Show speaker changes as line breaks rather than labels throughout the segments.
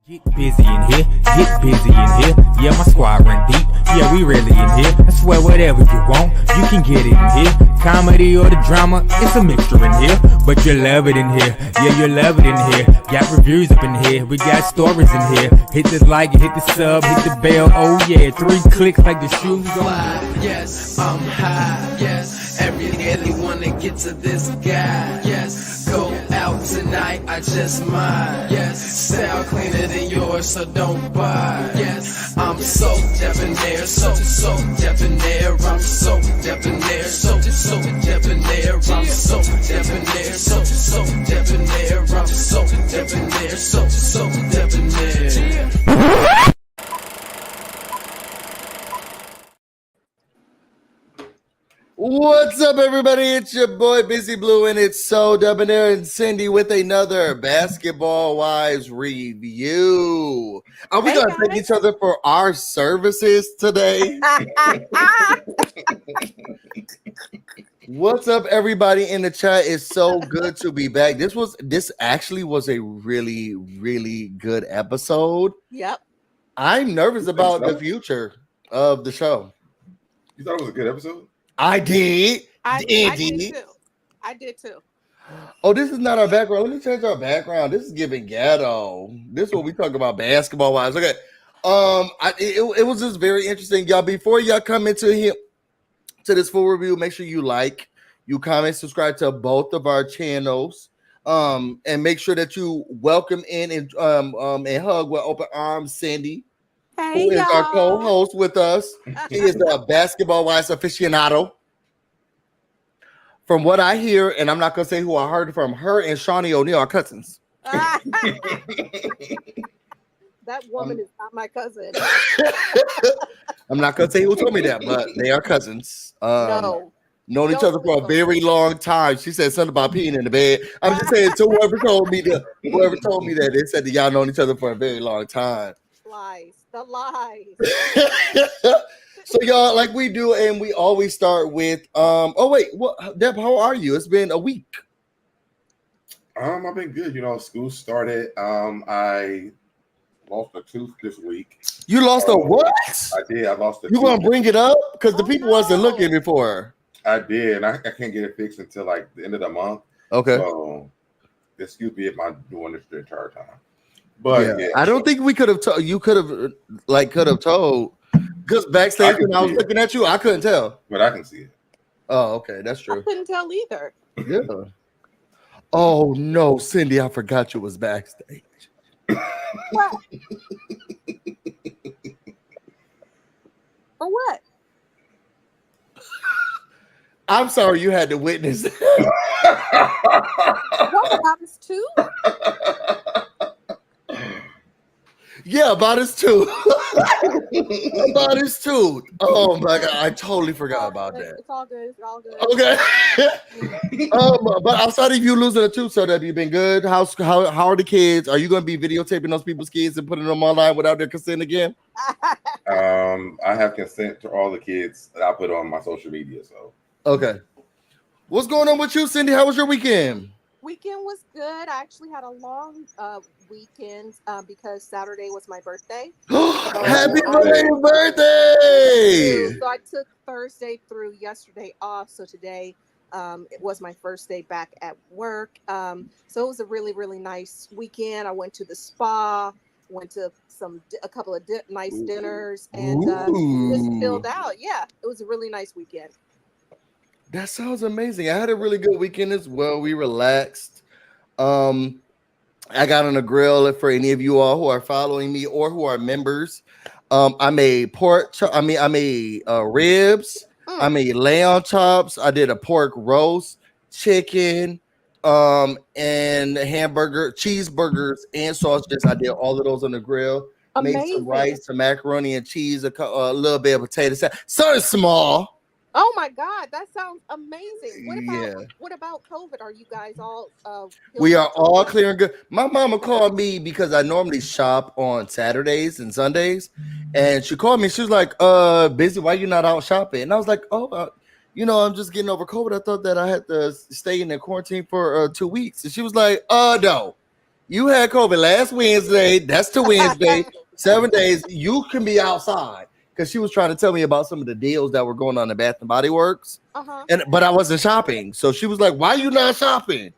Get busy in here, get busy in here. Yeah, my squad run deep. Yeah, we really in here. I swear whatever you want, you can get it in here. Comedy or the drama, it's a mixture in here. But you love it in here. Yeah, you love it in here. Got reviews up in here. We got stories in here. Hit the like, hit the sub, hit the bell. Oh yeah, 3 clicks like the shoes on.
Yes, I'm high. Yes, everybody wanna get to this guy. Yes, go out tonight, I just might. Yes, style cleaner than yours, so don't buy. Yes, I'm so debonair, so debonair. I'm so debonair, so debonair. I'm so debonair, so debonair. I'm so debonair, so debonair.
What's up, everybody? It's your boy BusyBlu, and it's So Debonair and Cindy with another Basketball Wives review. Are we going to thank each other for our services today? What's up, everybody in the chat? It's so good to be back. This actually was a really, really good episode.
Yep.
I'm nervous about the future of the show.
You thought it was a good episode?
I did.
I did too.
Oh, this is not our background. Let me change our background. This is giving ghetto. This is what we talk about basketball wise. Okay. It was just very interesting, y'all. Before y'all come into here to this full review, make sure you like, you comment, subscribe to both of our channels. And make sure that you welcome in and hug with open arms Cindy.
Hey,
who is
y'all.
our co-host with us. He is a basketball wise aficionado. From what I hear, and I'm not going to say who I heard from, her and Shaunie O'Neal are cousins.
That woman is not my cousin.
I'm not going to say who told me that, but they are cousins.
No.
Known each other for a very long time. She said something about peeing in the bed. I'm just saying to whoever told me that, they said that y'all known each other for a very long time.
Lies. The lies.
So y'all, like we do, and we always start with Deb, how are you? It's been a week.
I've been good. School started. I lost a tooth this week.
You lost a what?
I did. I lost a
You
tooth.
gonna bring it up? Because the people wasn't looking before.
I did, and I can't get it fixed until like the end of the month.
Okay.
So excuse me if I'm doing this the entire time. But yeah,
I don't think we could have told. You could have told. Because backstage when I was looking at you, I couldn't tell.
But I can see it.
Oh, okay, that's
I
true.
couldn't tell either.
Yeah. Oh no, Cindy, I forgot you was backstage.
What? For what?
I'm sorry you had to witness it.
What about his tooth?
Yeah, about his tooth. About his tooth. Oh my god, I totally forgot about that.
It's all good. It's all good.
Okay. But outside of you losing a tooth, so have you been good? How are the kids? Are you going to be videotaping those people's kids and putting them online without their consent again?
I have consent to all the kids that I put on my social media. So
okay. What's going on with you, Cindy? How was your weekend?
Weekend was good. I actually had a long weekend because Saturday was my birthday.
Happy birthday!
So I took Thursday through yesterday off. So today it was my first day back at work. So it was a really, really nice weekend. I went to the spa, went to a couple of nice dinners, and just chilled out. Yeah, it was a really nice weekend.
That sounds amazing. I had a really good weekend as well. We relaxed. I got on a grill for any of you all who are following me or who are members. I made ribs. I made lamb chops. I did a pork roast, chicken, and hamburger, cheeseburgers, and sausages. I did all of those on the grill.
Amazing.
Made some rice, some macaroni and cheese, a little bit of potato salad. Something small.
Oh my God, that sounds amazing.
Yeah.
What about COVID? Are you guys all
we are all clear and good. My mama called me because I normally shop on Saturdays and Sundays, and she called me. She was like, busy, why you not out shopping? And I was like, I'm just getting over COVID. I thought that I had to stay in the quarantine for 2 weeks. And she was like, no, You had COVID last Wednesday. That's to Wednesday. 7 days. You can be outside because she was trying to tell me about some of the deals that were going on in Bath and Body Works,
Uh-huh.
but I wasn't shopping. So she was like, "Why you not shopping?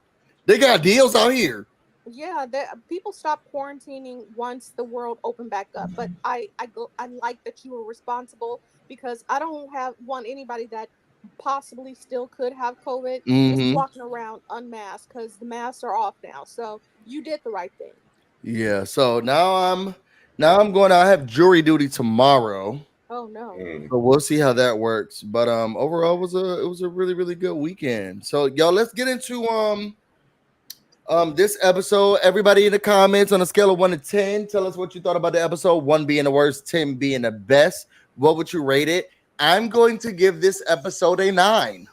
They got deals out here."
Yeah, people stopped quarantining once the world opened back up. But I like that you were responsible because I don't want anybody that possibly still could have COVID just
Mm-hmm.
walking around unmasked because the masks are off now. So you did the right thing.
Yeah. So now I'm going. I have jury duty tomorrow.
Oh no.
So we'll see how that works. But overall it was a really, really good weekend. So y'all, let's get into this episode. Everybody in the comments on a scale of 1 to 10, tell us what you thought about the episode. 1 being the worst, 10 being the best. What would you rate it? I'm going to give this episode a 9.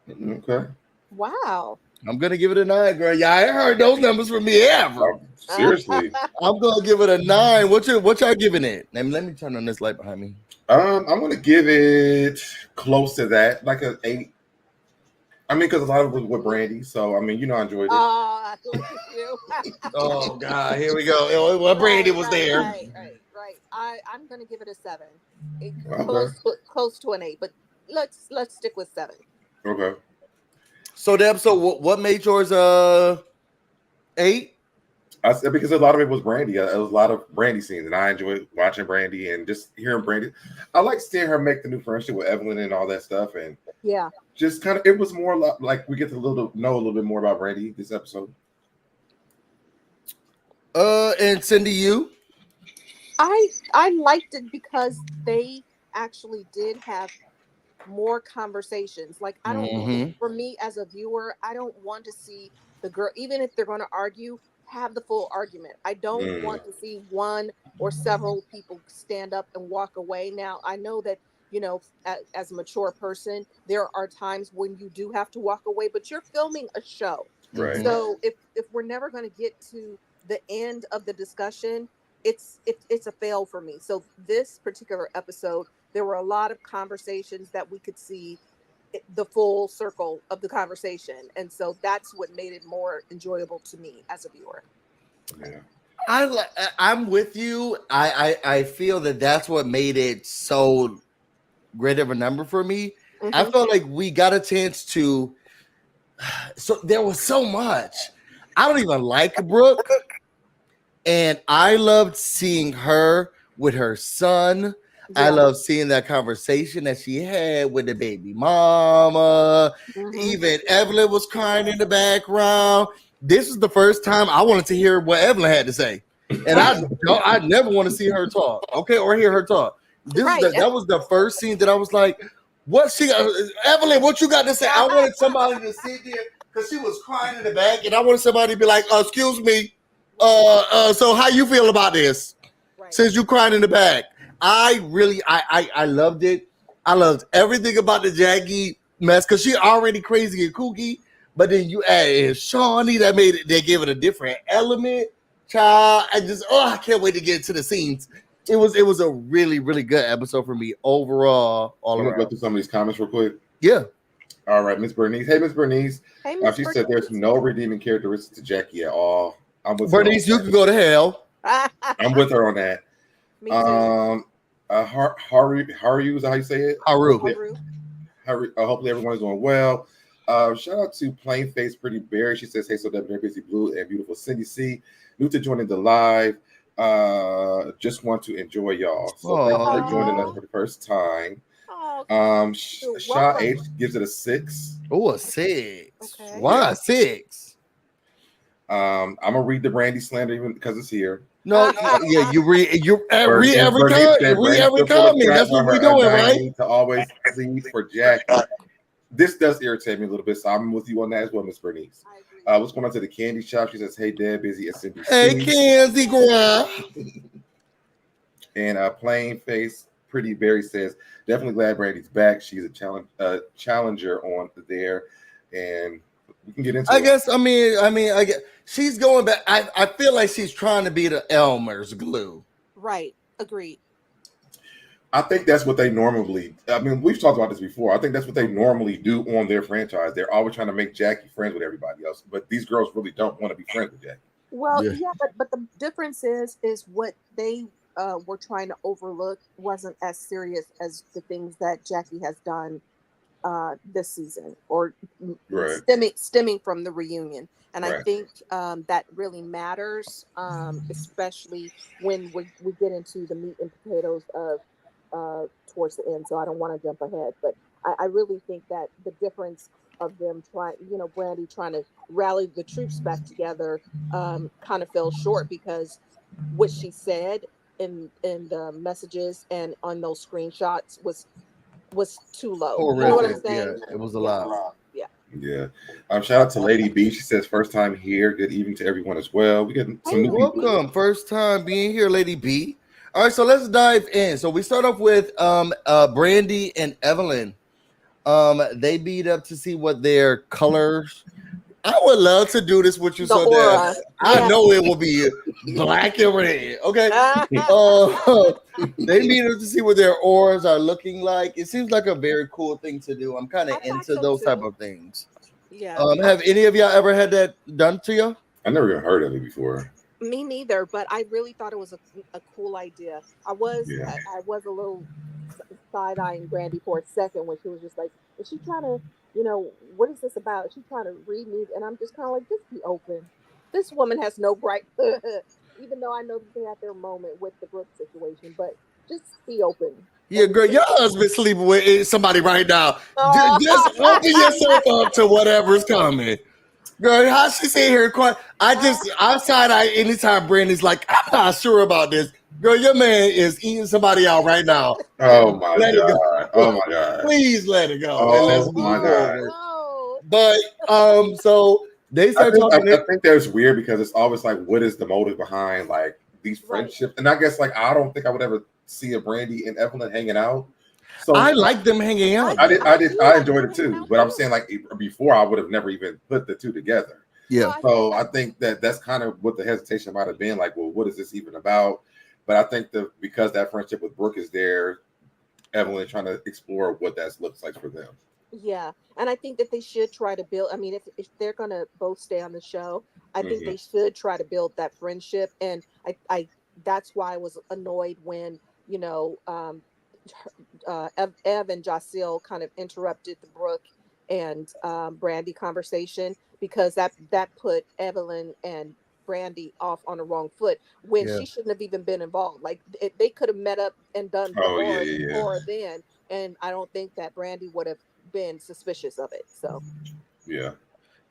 Okay.
Wow.
I'm gonna give it a 9, girl. Yeah, I ain't heard those numbers from me ever.
Seriously.
I'm gonna give it a 9. What y'all giving it? Let me turn on this light behind me.
I'm gonna give it close to that, like an 8. I mean, because a lot of it was with Brandy, so I mean, I enjoyed it.
Oh, look at you.
Oh God, here we go. Well, Brandy was there.
Right. I'm gonna give it a 7.
Okay.
Close to an 8, but let's stick with 7.
Okay.
So the episode, what made yours 8?
I said because a lot of it was Brandy. It was a lot of Brandy scenes, and I enjoyed watching Brandy and just hearing Brandy. I like seeing her make the new friendship with Evelyn and all that stuff, and
yeah,
just kind of it was more like we get to know a little bit more about Brandy this episode.
And Cindy, you?
I liked it because they actually did have more conversations. Like I don't, for me as a viewer, I don't want to see the girl, even if they're going to argue, have the full argument. I don't want to see one or several people stand up and walk away. Now, I know that, as a mature person, there are times when you do have to walk away, but you're filming a show.
Right.
So if we're never going to get to the end of the discussion, it's a fail for me. So this particular episode, there were a lot of conversations that we could see the full circle of the conversation, and so that's what made it more enjoyable to me as a viewer.
Yeah.
I'm with you. I feel that's what made it so great of a number for me. I felt like we got a chance to. So there was so much. I don't even like Brooke, and I loved seeing her with her son. Yeah. I love seeing that conversation that she had with the baby mama. Even Evelyn was crying in the background. This is the first time I wanted to hear what Evelyn had to say, and I never want to see her talk, or hear her talk. That was the first scene that I was like, "What Evelyn? What you got to say?" I wanted somebody to sit there because she was crying in the back, and I wanted somebody to be like, "Excuse me, so how you feel about this? Since you crying in the back." I loved it. I loved everything about the Jackie mess because she already crazy and kooky, but then you add Shaunie that made it. They gave it a different element. Child, I can't wait to get to the scenes. It was a really, really good episode for me overall.
I'm gonna go through some of these comments real quick.
Yeah.
All right, Miss Bernice. Hey, Miss Bernice.
Hey, Miss
she said there's no redeeming characteristics to Jackie at all. I'm with
Bernice. You can go to hell.
I'm with her on that.
Me too.
Haru, is that how you say it?
Haru.
Hopefully everyone is doing well. Shout out to Plain Face Pretty Berry. She says, "Hey, so that BusyBlu and beautiful Cindy C. New to joining the live. Just want to enjoy y'all. So thank you for joining us for the first time." Shaw H gives it a 6.
Oh, a 6.
Okay.
Why 6?
I'm gonna read the Brandy slander even because it's here.
No, yeah, you read every comment. That's what we're doing, right?
To always plead for Jack. This does irritate me a little bit, so I'm with you on that as well, Miss Bernice. What's going on to the candy shop? She says, "Hey, Dad, busy at Cindy."
Hey, Candy girl.
And Plain Face Pretty Berry says, "Definitely glad Brandy's back. She's a challenger on there, and we can get into it.
I guess she's going back. I feel like she's trying to be the Elmer's glue.
Right. Agreed.
I think that's what they normally. We've talked about this before. I think that's what they normally do on their franchise. They're always trying to make Jackie friends with everybody else, but these girls really don't want to be friends with Jackie.
Well,
Yeah.
yeah, but the difference is what they were trying to overlook wasn't as serious as the things that Jackie has done this season, or
Right,
stemming from the reunion. And I
right.
think that really matters, especially when we get into the meat and potatoes of towards the end. So I don't want to jump ahead, but I really think that the difference of them trying, Brandy trying to rally the troops back together, kind of fell short, because what she said in the messages and on those screenshots was too low. You know what I'm
Horrific. Yeah,
saying?
it was a
Yeah.
lot.
Yeah.
Yeah. Shout out to Lady B. She says first time here. Good evening to everyone as well. We get some
Hey,
new
Lady
people.
B.
Welcome. First time being here, Lady B. All right, so let's dive in. So we start off with Brandy and Evelyn. They beat up to see what their colors. I would love to do this with you
The
so that
aura.
I
Yeah.
know it will be black and red. Okay. They meet up to see what their auras are looking like. It seems like a very cool thing to do. I'm kind of
I thought
into
so
those type
too.
of things.
Yeah.
Have any of y'all ever had that done to you?
I never even heard of it before.
Me neither, but I really thought it was a cool idea.
Yeah.
I was a little side eyeing Brandy for a second when she was just like, is she trying to, what is this about? Is she trying to read me? And I'm just kind of like, just be open. This woman has no right, even though I know that they had their moment with the Brooke situation, but just be open.
Yeah,
And
girl, your husband sleeping with somebody right now. Just open yourself
oh,
up to whatever's coming. Girl, how she sit here quiet? Outside anytime Brandy's like, I'm not sure about this. Girl, your man is eating somebody out right now.
Oh my
Let it go.
god. Oh my god.
Please let it go. And let's
Oh
move
my god.
forward.
no.
But so they
I
start
think
talking.
I think that's weird because it's always like, what is the motive behind like these
Right.
friendships? And I guess like I don't think I would ever see a Brandy and Evelyn hanging out. So
I like them hanging out.
I enjoyed it too. But I'm saying like before I would have never even put the two together.
Yeah.
So I think that's kind of what the hesitation might have been like. Well, what is this even about? But I think that because that friendship with Brooke is there, Evelyn is trying to explore what that looks like for them.
Yeah, and I think that they should try to build. I mean, if they're gonna both stay on the show, I think they should try to build that friendship. And I that's why I was annoyed when Ev and Jocelyn kind of interrupted the Brooke and Brandy conversation, because that put Evelyn and Brandy off on the wrong foot when
Yeah.
she shouldn't have even been involved. Like they could have met up and done the
Oh yeah.
aura then, and I don't think that Brandy would have been suspicious of it. So
Yeah.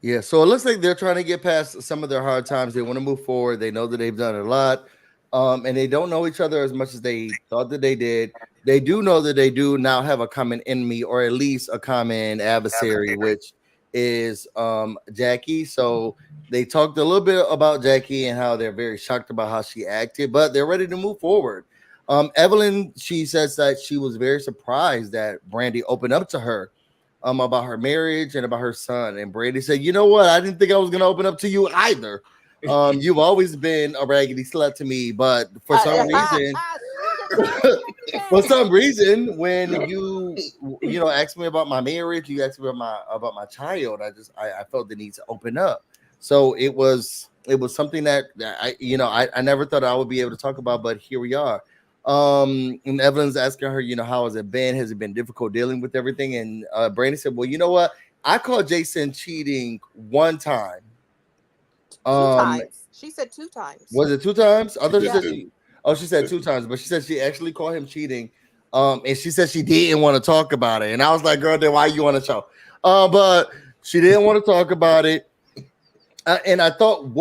Yeah, so it looks like they're trying to get past some of their hard times. They want to move forward. They know that they've done a lot, and they don't know each other as much as they thought that they did. They do know that they do now have a common enemy, or at least a common adversary, which is Jackie. So they talked a little bit about Jackie and how they're very shocked about how she acted, but they're ready to move forward. Evelyn, she says that she was very surprised that Brandy opened up to her about her marriage and about her son. And Brandy said, you know what? I didn't think I was going to open up to you either. You've always been a raggedy slut to me, but for some reason, when you asked me about my marriage, you asked me about my child, I felt the need to open up. So it was something that I never thought I would be able to talk about, but here we are. And Evelyn's asking her, how has it been? Has it been difficult dealing with everything? And Brandy said, well, you know what? I caught Jason cheating one time.
Two times. She said 2 times.
Was it 2 times? I thought she said she said 2
2
times, but she said she actually caught him cheating. And she said she didn't want to talk about it. And I was like, girl, then why you on the show? But she didn't want to talk about it. And I thought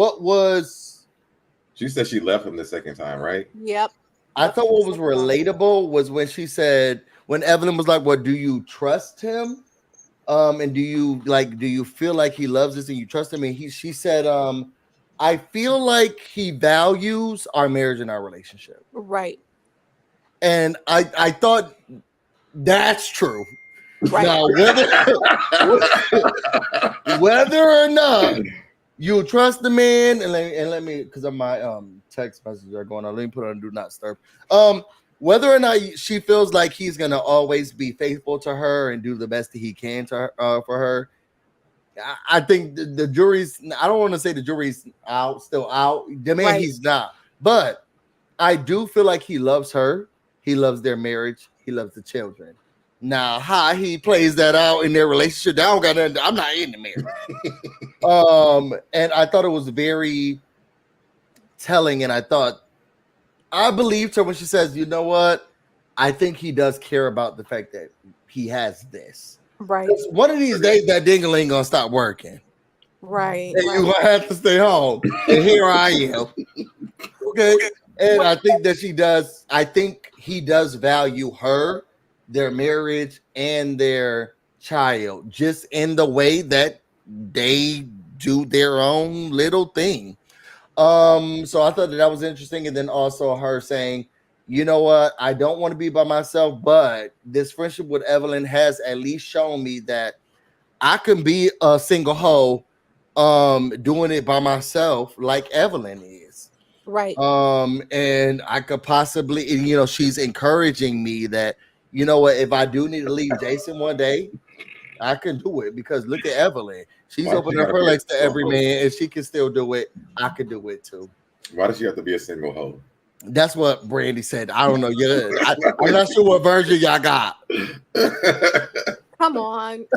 she said she left him the second time, right?
Yep.
I thought what was relatable was when she said, when Evelyn was like, well, do you trust him? And do you feel like he loves us and you trust him? And she said, I feel like he values our marriage and our relationship.
Right.
And I thought that's true.
Right.
Now, whether or not you trust the man, and let me, because of my text messages are going on. Let me put on do not disturb. Whether or not she feels like he's gonna always be faithful to her and do the best that he can to her, for her, I think the jury's. I don't want to say the jury's still out. The man,
Right.
he's not. But I do feel like he loves her. He loves their marriage. He loves the children. Now, how he plays that out in their relationship, that don't got nothing. I'm not in the marriage. And I thought it was very telling, and I believed her when she says, "You know what? I think he does care about the fact that he has this."
Right.
One of these days, that dingle ain't gonna stop working.
Right.
And you're gonna have to stay home. And here I am. Okay. And I think that she does. I think he does value her, their marriage, and their child, just in the way that they do their own little thing. So I thought that was interesting. And then also her saying, you know what, I don't want to be by myself, but this friendship with Evelyn has at least shown me that I can be a single hoe, doing it by myself like Evelyn is.
Right.
And I could possibly, you know, she's encouraging me that, you know what, if I do need to leave Jason one day, I can do it, because look at Evelyn. She's opened up her legs to every man, and she can still do it. I can do it too.
Why does she have to be a single hoe?
That's what Brandy said. I don't know. I'm not sure what version y'all got.
Come on.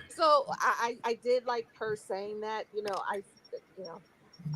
So I did like her saying that.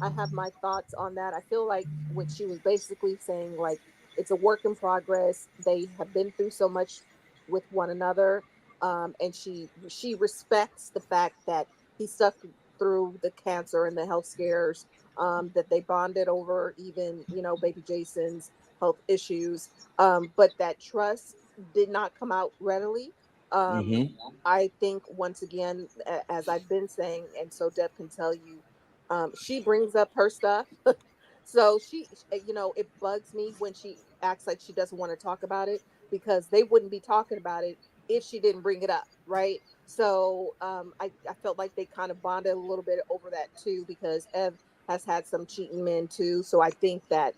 I have my thoughts on that. I feel like what she was basically saying, like, it's a work in progress. They have been through so much with one another, and she respects the fact that he stuck through the cancer and the health scares, that they bonded over, even baby Jason's health issues, but that trust did not come out readily. I think, once again, as I've been saying, and so Deb can tell you, she brings up her stuff. So it bugs me when she acts like she doesn't want to talk about it, because they wouldn't be talking about it if she didn't bring it up, right? So I felt like they kind of bonded a little bit over that too, because Ev has had some cheating men too. So I think that,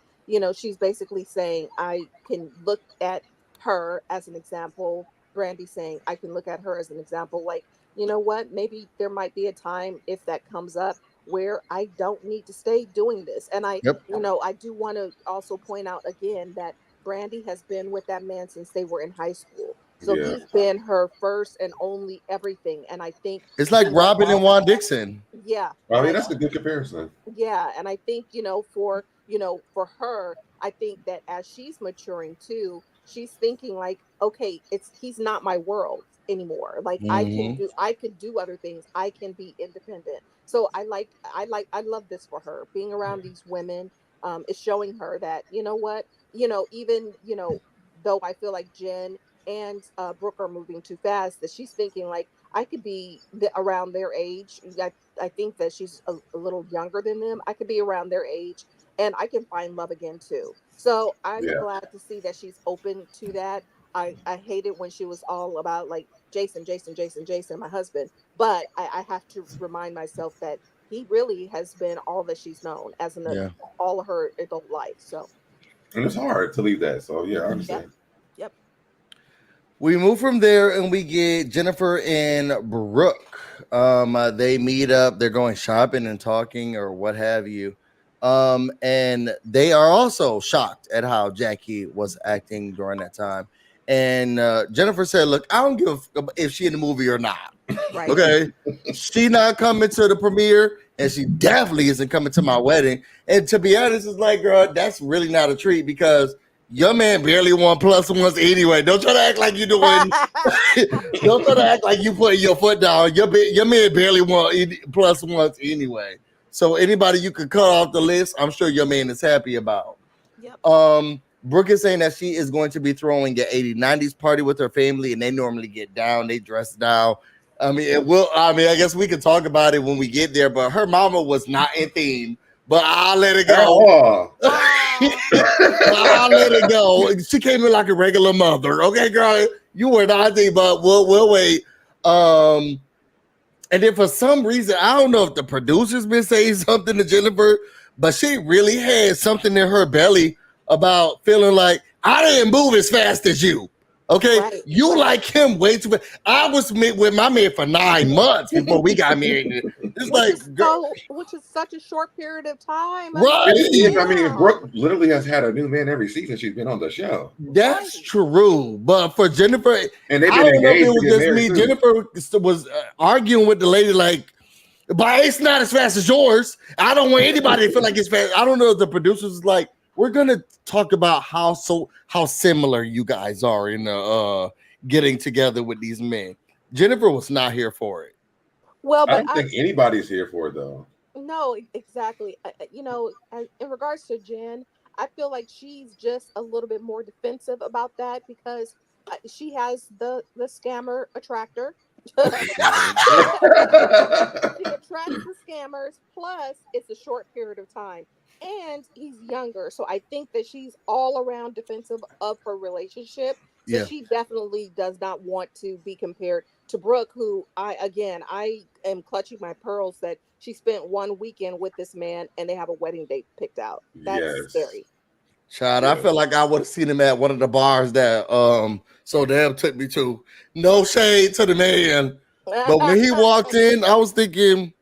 she's basically saying, I can look at her as an example. Brandy saying, I can look at her as an example. Like, you know what? Maybe there might be a time, if that comes up, where I don't need to stay doing this. And I do want to also point out again that Brandy has been with that man since they were in high school. So he's been her first and only everything. And I think
it's like Robin and Juan Dixon.
Yeah.
I mean, that's a good comparison.
Yeah. And I think, for her, I think that as she's maturing too, she's thinking like, okay, he's not my world anymore. Like, I can do other things. I can be independent. So I love this for her. Being around these women is showing her that, even, though I feel like Jen and Brooke are moving too fast, that she's thinking like, I could be around their age. I think that she's a little younger than them. I could be around their age and I can find love again too. So I'm glad to see that she's open to that. I hated when she was all about like Jason, my husband. But I have to remind myself that he really has been all that she's known as all of her adult life. So,
and it's hard to leave that. So I understand.
Yep.
We move from there and we get Jennifer and Brooke. They meet up. They're going shopping and talking or what have you. And they are also shocked at how Jackie was acting during that time. And Jennifer said, look, I don't give if she in the movie or not. Right. Okay. She not coming to the premiere, and she definitely isn't coming to my wedding. And to be honest, it's like, girl, that's really not a treat, because your man barely won +1s anyway. Don't try to act like you're doing. Don't try to act like you putting your foot down. Your man barely won +1s anyway. So anybody you could cut off the list, I'm sure your man is happy about. Yep. Brooke is saying that she is going to be throwing an 80s, 90s party with her family, and they normally get down. They dress down. I guess we can talk about it when we get there, but her mama was not in theme, but I'll let it go. I'll let it go. She came in like a regular mother. Okay, girl, you were not in theme, but we'll wait. And then for some reason, I don't know if the producer's been saying something to Jennifer, but she really had something in her belly about feeling like, I didn't move as fast as you. Okay,
Right,
you
right.
like him way too much. I was with my man for 9 months before we got married. It's like, girl,
Which is such a short period of time. I mean,
right?
It is. I mean,
damn.
Brooke literally has had a new man every season she's been on the show,
That's
Right.
true. But for Jennifer,
and they've
I
been
don't know if it
engaged to
was
get
just
married
me.
too.
Jennifer was arguing with the lady like, but it's not as fast as yours. I don't want anybody to feel like it's fast. I don't know if the producers was like, we're gonna talk about how similar you guys are in getting together with these men. Jennifer was not here for it.
Well,
I
but
don't think anybody's here for it though.
no, exactly. In regards to Jen, I feel like she's just a little bit more defensive about that because she has the scammer attractor. She attracts the scammers. Plus, it's a short period of time, and he's younger, so I think that she's all around defensive of her relationship. So
Yeah.
she definitely does not want to be compared to Brooke, who I am clutching my pearls that she spent one weekend with this man and they have a wedding date picked out. That's
Yes.
scary.
Child, I feel like I would have seen him at one of the bars that So Deb took me to. No shade to the man. But when he walked in, I was thinking,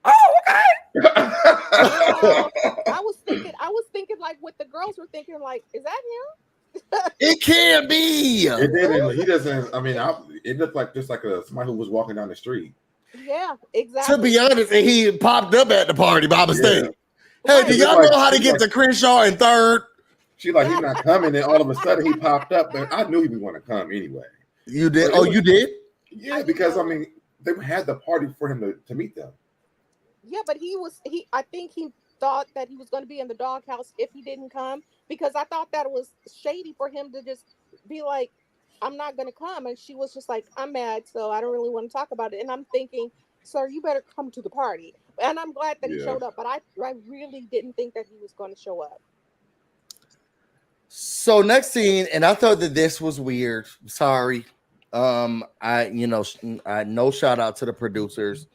oh, okay.
Well, I was thinking like what the girls were thinking, like, is that him?
It can't be.
It didn't. He doesn't. I mean, it looked like just like somebody who was walking down the street.
Yeah,
To
exactly.
be honest, and he popped up at the party by mistake.
Yeah.
Hey,
Right.
do y'all know how to get to Crenshaw in third?
She like he's not coming, and all of a sudden he popped up, and I knew he was going to come anyway.
You did?
But
You did?
Yeah, because I mean, they had the party for him to meet them.
Yeah, but I think he thought that he was going to be in the doghouse if he didn't come, because I thought that it was shady for him to just be like, I'm not going to come. And she was just like, I'm mad, so I don't really want to talk about it. And I'm thinking, sir, you better come to the party. And I'm glad that he
Yeah.
showed up, but I really didn't think that he was going to show up.
So next scene, and I thought that this was weird. Sorry. I no shout out to the producers.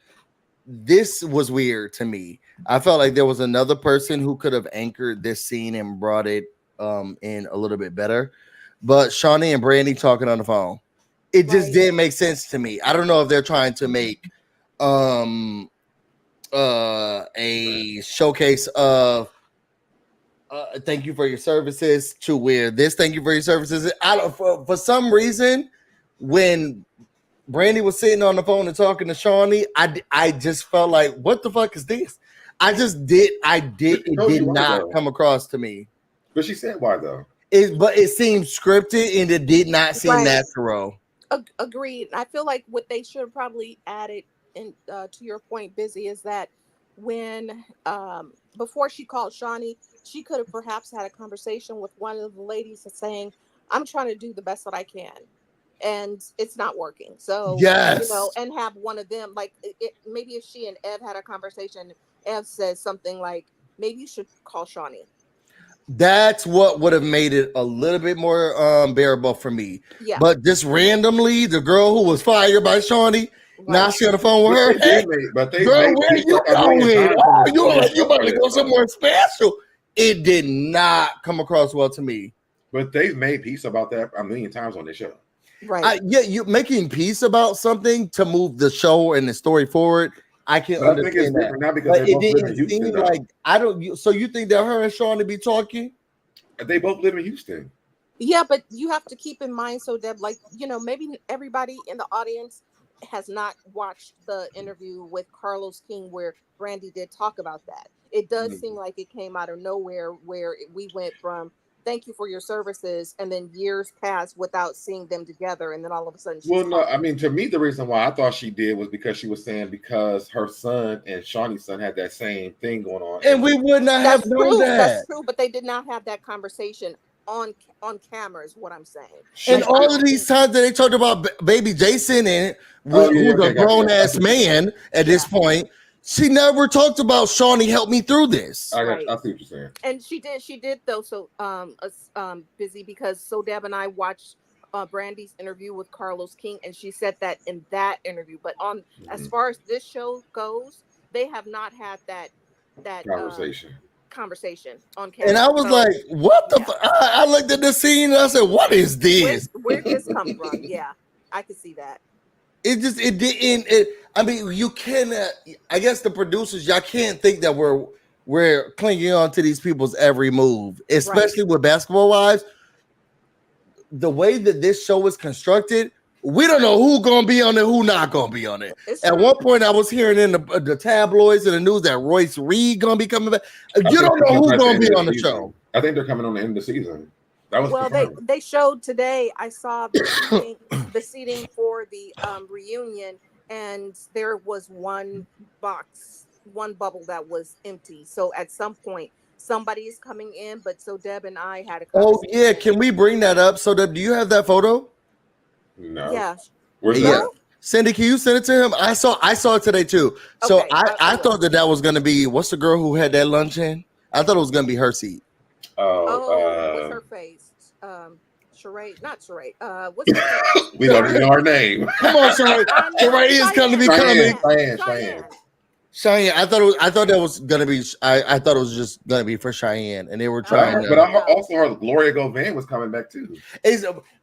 This was weird to me. I felt like there was another person who could have anchored this scene and brought it in a little bit better. But Shaunie and Brandy talking on the phone, it just
Right.
didn't make sense to me. I don't know if they're trying to make a showcase of thank you for your services to where this thank you for your services. For some reason, when Brandy was sitting on the phone and talking to Shaunie, I just felt like, what the fuck is this? It did not come across to me.
But she said why though?
But it seemed scripted and it did not seem natural.
Agreed. I feel like what they should have probably added, in to your point, Busy, is that when before she called Shaunie, she could have perhaps had a conversation with one of the ladies and saying, I'm trying to do the best that I can, and it's not working. So
yes,
and have one of them, like, maybe if she and Ev had a conversation, Ev says something like, maybe you should call Shaunie.
That's what would have made it a little bit more bearable for me.
Yeah.
But just randomly, the girl who was fired by Shaunie, now she on the phone with her. Hey, girl, where you going? Oh, you about to go somewhere special. It did not come across well to me.
But they've made peace about that a million times on this show.
Right.
You're making peace about something to move the show and the story forward. I can understand that.
Now because
but it didn't seem like so you think that her and Shaunie be talking?
They both live in Houston.
Yeah, but you have to keep in mind, so Deb, like, maybe everybody in the audience has not watched the interview with Carlos King where Brandy did talk about that. It does seem like it came out of nowhere, where we went from thank you for your services, and then years passed without seeing them together, and then all of a sudden
I mean, to me, the reason why I thought she did was because she was saying because her son and Shaunie's son had that same thing going on,
and we would not have known that.
That's true, but they did not have that conversation on camera, is what I'm saying.
And all of these times that they talked about baby Jason and who's a grown ass man at this point, she never talked about Shaunie helped me through this.
I see what you're saying.
And she did though. So Busy, because So Deb and I watched Brandy's interview with Carlos King, and she said that in that interview. But as far as this show goes, they have not had that conversation on camera.
And I was
So,
like, what the
yeah.
I looked at the scene and I said, what is this?
Where'd this come from? Yeah, I could see that.
It didn't. I mean, you cannot. I guess the producers, y'all can't think that we're clinging on to these people's every move, especially with Basketball Wives. The way that this show is constructed, we don't know who gonna be on it, who not gonna be on it. At one point, I was hearing in the tabloids and the news that Royce Reed gonna be coming back. You don't know who's gonna be on the show.
I think they're coming on the end of the season. That was
they showed today. I saw the seating for the reunion, and there was one bubble that was empty. So at some point, somebody is coming in. But so Deb and I had a conversation.
Oh yeah, can we bring that up? So Deb, do you have that photo?
No.
Yeah.
Where's that?
Cindy, can you send it to him? I saw it today too. So
Okay,
I thought that was gonna be, what's the girl who had that luncheon? I thought it was gonna be her seat.
What's her face? Charade, not Charade. What's her face?
We don't even know her name.
Come on, Charade. Charade is gonna be coming. Cheyenne. I thought that was gonna be. I thought it was just gonna be for Cheyenne, and they were trying.
But I also heard Gloria Govan was coming back too.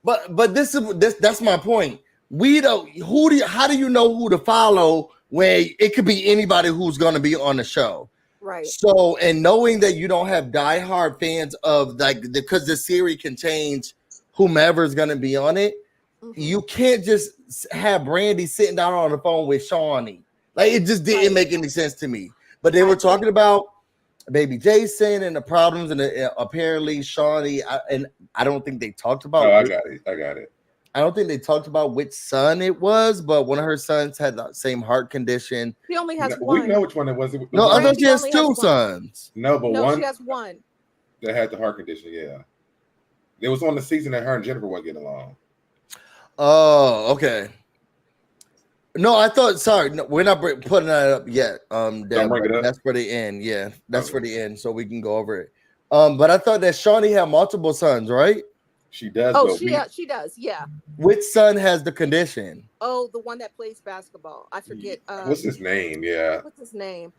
But that's my point. We don't. How do you know who to follow when it could be anybody who's gonna be on the show?
Right.
So, and knowing that you don't have diehard fans of because the series can change whomever's gonna be on it, you can't just have Brandy sitting down on the phone with Shaunie. Like, it just didn't make any sense to me. But they were talking about baby Jason and the problems, and apparently Shaunie, and I don't think they talked about.
I got it.
I don't think they talked about which son it was, but one of her sons had the same heart condition.
He only has one.
We know which one it was.
No, I thought she has two sons.
No, but
one. She has one
that had the heart condition. Yeah, it was on the season that her and Jennifer weren't getting along.
Oh, okay. No, I thought. Sorry, no, we're not putting that up yet. That's for the end. Yeah, that's for the end, so we can go over it. But I thought that Shaunie had multiple sons, right?
She does.
Oh, she does. Yeah.
Which son has the condition?
Oh, the one that plays basketball. I forget.
What's his name? Yeah.
What's his name?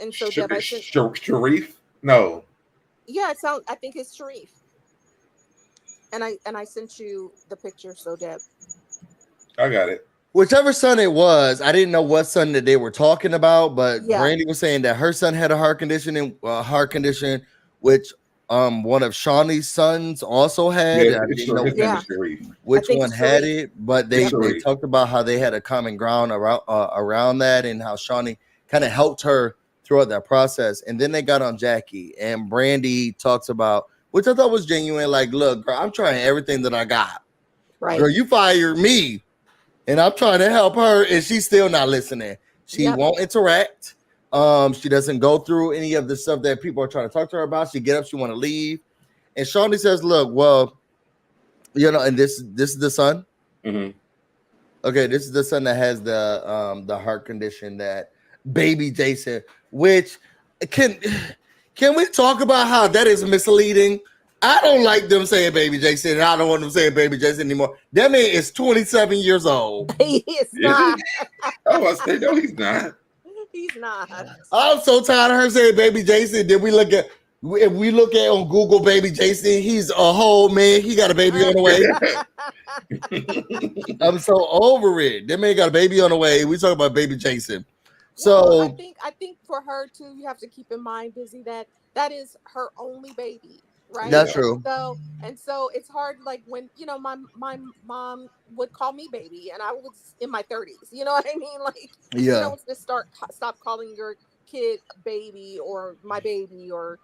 And so
Sharif? No.
Yeah, it sounds. I think it's Sharif. And I sent you the picture, so Deb.
I got it.
Whichever son it was, I didn't know what son that they were talking about, but Brandy was saying that her son had a heart condition, which one of Shaunie's sons also had. I didn't know which one had it, but they talked about how they had a common ground around that, and how Shaunie kind of helped her throughout that process. And then they got on Jackie, and Brandy talks about, which I thought was genuine, like, look, girl, I'm trying everything that I got.
Right.
Girl, you fired me, and I'm trying to help her, and she's still not listening. She won't interact. She doesn't go through any of the stuff that people are trying to talk to her about. She get up, she want to leave, and Shaunie says, "Look, well, and this is the son.
Mm-hmm.
Okay, this is the son that has the heart condition that baby Jason. Which can we talk about how that is misleading? I don't like them saying baby Jason, and I don't want them saying baby Jason anymore. That man is 27 years old.
He is not.
I was saying, no, he's not.
He's not.
I'm so tired of her saying baby Jason. Then we look at on Google baby Jason, he's a whole man. He got a baby on the way. I'm so over it. That man got a baby on the way. We talk about baby Jason. So
I think for her too, you have to keep in mind, Busy, that is her only baby. Right.
That's true.
So it's hard, like when my mom would call me baby and I was in my 30s. You know what I mean? Like, you don't just stop calling your kid baby or my baby or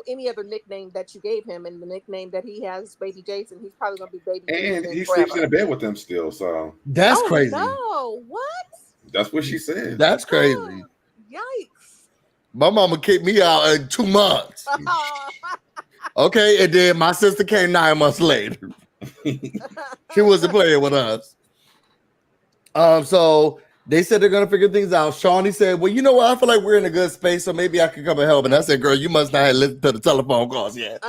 any other nickname that you gave him, and the nickname that he has, baby Jason, he's probably gonna be baby
and
Jason
he
forever.
sleeps in a bed with them still, so
that's crazy.
No, what?
That's what she said.
That's crazy.
Yikes.
My mama kicked me out in 2 months. Okay, and then my sister came 9 months later. She wasn't playing with us. So they said they're gonna figure things out. Shaunie said, "Well, you know what? I feel like we're in a good space, so maybe I can come and help." And I said, "Girl, you must not have listened to the telephone calls yet."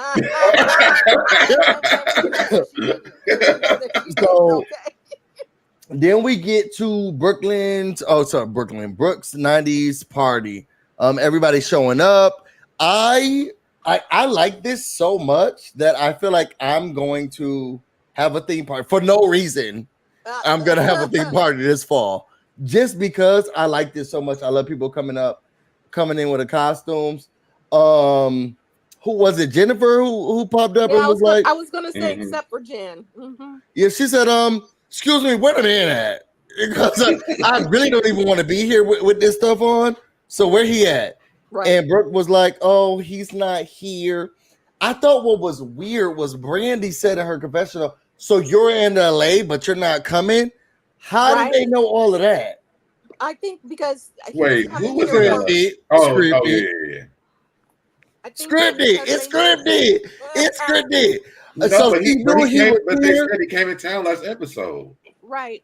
So then we get to Brooke's 90s party. Everybody showing up. I like this so much that I feel like I'm going to have a theme party for no reason. I'm gonna have a theme party this fall just because I like this so much. I love people coming in with the costumes. Who was it? Jennifer who popped up and was like,
I was gonna say
Mhm.
except for Jen. Mm-hmm.
yeah, she said, excuse me, where the man at? Because I really don't even want to be here with this stuff on. So where he at?
Right.
And Brooke was like, oh, he's not here. I thought what was weird was Brandy said in her confessional, so you're in LA, but you're not coming. How did they know all of that?
I think because
Wait, who was
Scripted.
Oh, yeah.
Scripted. It's scripted. It's scripted.
No,
So
but
he knew he was
they
here.
said he came in town last episode.
Right.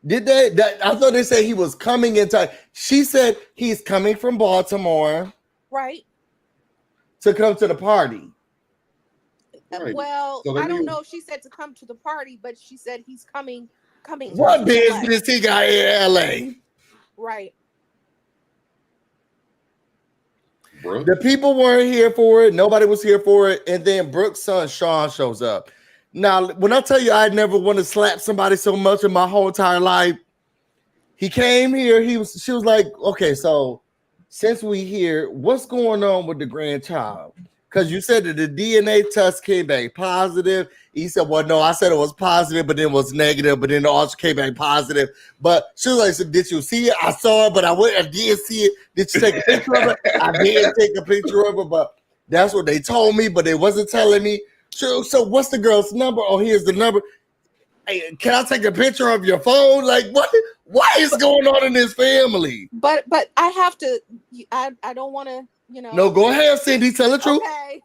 Did they? I thought they said he was coming in time. She said he's coming from Baltimore.
Right.
To come to the party.
Right.
Well,
So
I don't know if she said to come to the party, but she said he's coming.
What business he got in LA?
Right.
Brooke?
The people weren't here for it. Nobody was here for it. And then Brooke's son, Sean, shows up. Now, when I tell you I never want to slap somebody so much in my whole entire life, he came here. She was like, okay, so since we here, what's going on with the grandchild? Because you said that the DNA test came back positive. He said, well, no, I said it was positive, but then it was negative, but then it also came back positive. But she was like, so did you see it? I saw it, but I did see it. Did you take a picture of it? I did take a picture of it, but that's what they told me, but they wasn't telling me. So what's the girl's number? Oh, here's the number. Hey, can I take a picture of your phone? Like, what is going on in this family?
But I have to. I don't want to.
No, go ahead, Cindy. Tell the truth.
Okay.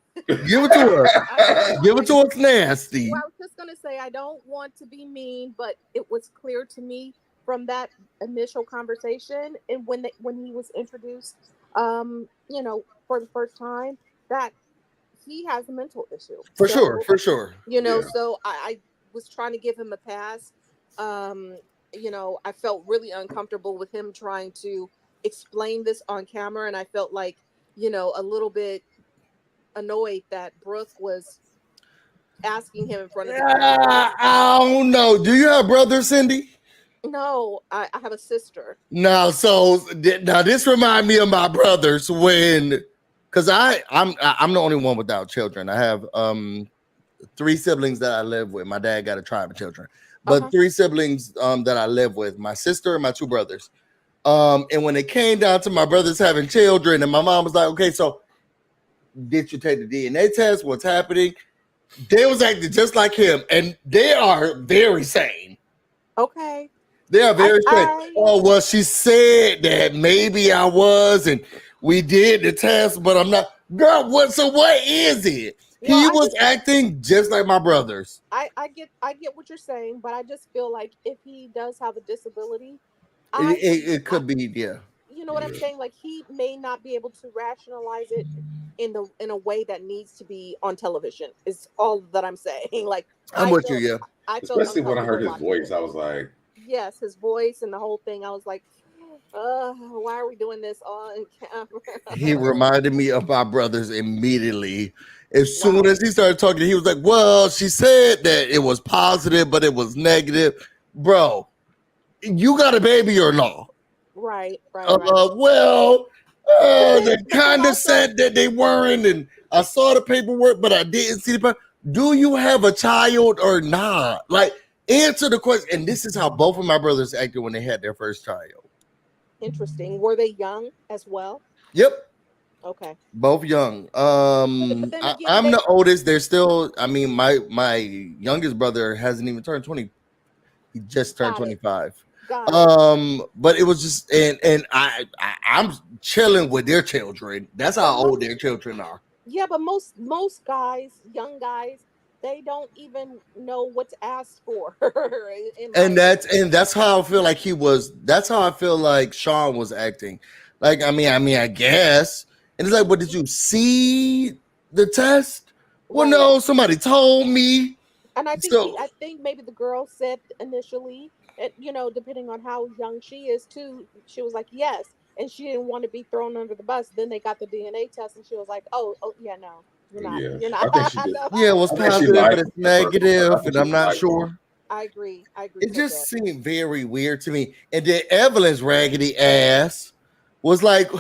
Give it to her. Give it to us nasty.
Well, I was just gonna say I don't want to be mean, but it was clear to me from that initial conversation and when he was introduced, for the first time, that he has a mental issue.
For sure.
So I was trying to give him a pass. I felt really uncomfortable with him trying to explain this on camera, and I felt like, a little bit annoyed that Brooke was asking him in front of the camera.
I don't know. Do you have brothers, Cindy?
No, I have a sister.
No, now this reminds me of my brothers because I'm the only one without children. I have 3 siblings that I live with. My dad got a tribe of children, but 3 siblings that I live with, my sister and my 2 brothers. And when it came down to my brothers having children, and my mom was like, okay, so did you take the DNA test? What's happening? They was acting just like him, and they are very sane.
Okay.
They are very sane. Oh, well, she said that maybe I was, and we did the test, but I'm not. Girl, what is it? Well, he was acting just like my brothers.
I get what you're saying, but I just feel like if he does have a disability,
it could be, yeah.
You know what I'm saying? Like, he may not be able to rationalize it in a way that needs to be on television. Is all that I'm saying. Like,
I'm with you, yeah.
Especially when I heard his voice, I was like,
yes, his voice and the whole thing. I was like, why are we doing this on camera?
He reminded me of my brothers immediately. As soon as he started talking, he was like, well, she said that it was positive, but it was negative. Bro, you got a baby or no?
Right.
Well, they kind of said that they weren't, and I saw the paperwork, but I didn't see the paper. Do you have a child or not? Like, answer the question. And this is how both of my brothers acted when they had their first child.
Interesting. Were they young as well?
Yep.
Okay.
Both young. I'm the oldest. They're still, my youngest brother hasn't even turned 20. He just turned 25. But it was just, and I'm chilling with their children. That's how old their children are.
Yeah, but most guys, young guys, they don't even know what to ask for.
and that's how I feel like he was. That's how I feel like Sean was acting. Like, I guess. And it's like, well, did you see the test? Well, no, somebody told me.
And I think maybe the girl said initially, depending on how young she is too, she was like, yes. and she didn't want to be thrown under the bus. Then they got the DNA test, and she was like, "Oh, yeah, no,
Yeah,
you're
I
not."
think she did.
No.
Yeah, it was
I think she
positive, but
lied
it's
at first. I
negative,
think
and
she
I'm not
lied to him.
sure.
I agree.
It
So
just seemed very weird to me. And then Evelyn's raggedy ass was like,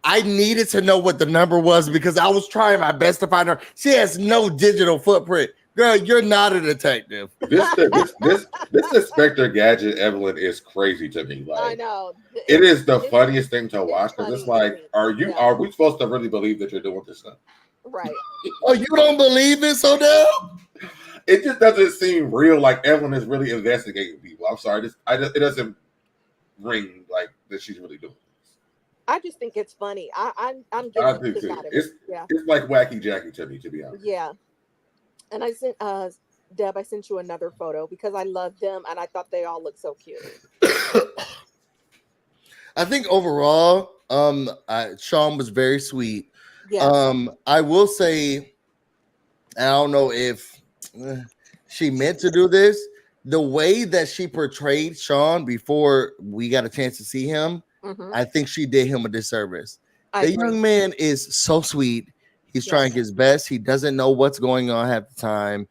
I needed to know what the number was because I was trying my best to find her. She has no digital footprint. Girl, you're not a detective.
This Inspector Gadget Evelyn is crazy to me.
I
Like,
know
it is the funniest thing to watch because
funny
it's like,
to me.
are
Yeah.
we supposed to really believe that you're doing this stuff?
Right.
Oh, you don't believe it, so now?
It just doesn't seem real. Like Evelyn is really investigating people. I'm sorry, it doesn't ring like that she's really doing this.
I just think it's funny. I'm
I
getting a
do
kick
too.
out of it. Yeah.
It's like Wacky Jackie to me, to be honest.
Yeah. And I sent Deb, I sent you another photo because I loved them and I thought they all looked so cute.
I think overall, Sean was very sweet.
Yes.
I will say, I don't know if she meant to do this. The way that she portrayed Sean before we got a chance to see him, I think she did him a disservice. The young man is so sweet. He's trying his best. He doesn't know what's going on half the time.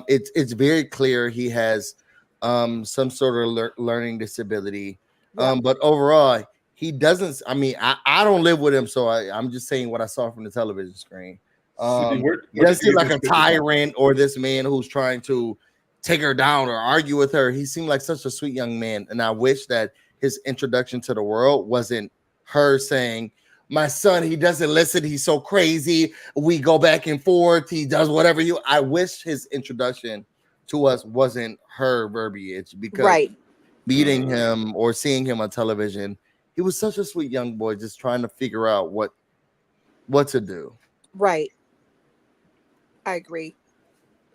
It's very clear he has some sort of learning disability. But overall, he doesn't. I mean, I don't live with him, so I'm just saying what I saw from the television screen. He doesn't seem like a tyrant or this man who's trying to take her down or argue with her. He seemed like such a sweet young man, and I wish that his introduction to the world wasn't her saying, my son, he doesn't listen, he's so crazy, we go back and forth, he does whatever you. I wish his introduction to us wasn't her verbiage, because meeting him or seeing him on television, he was such a sweet young boy just trying to figure out what to do.
Right. I agree.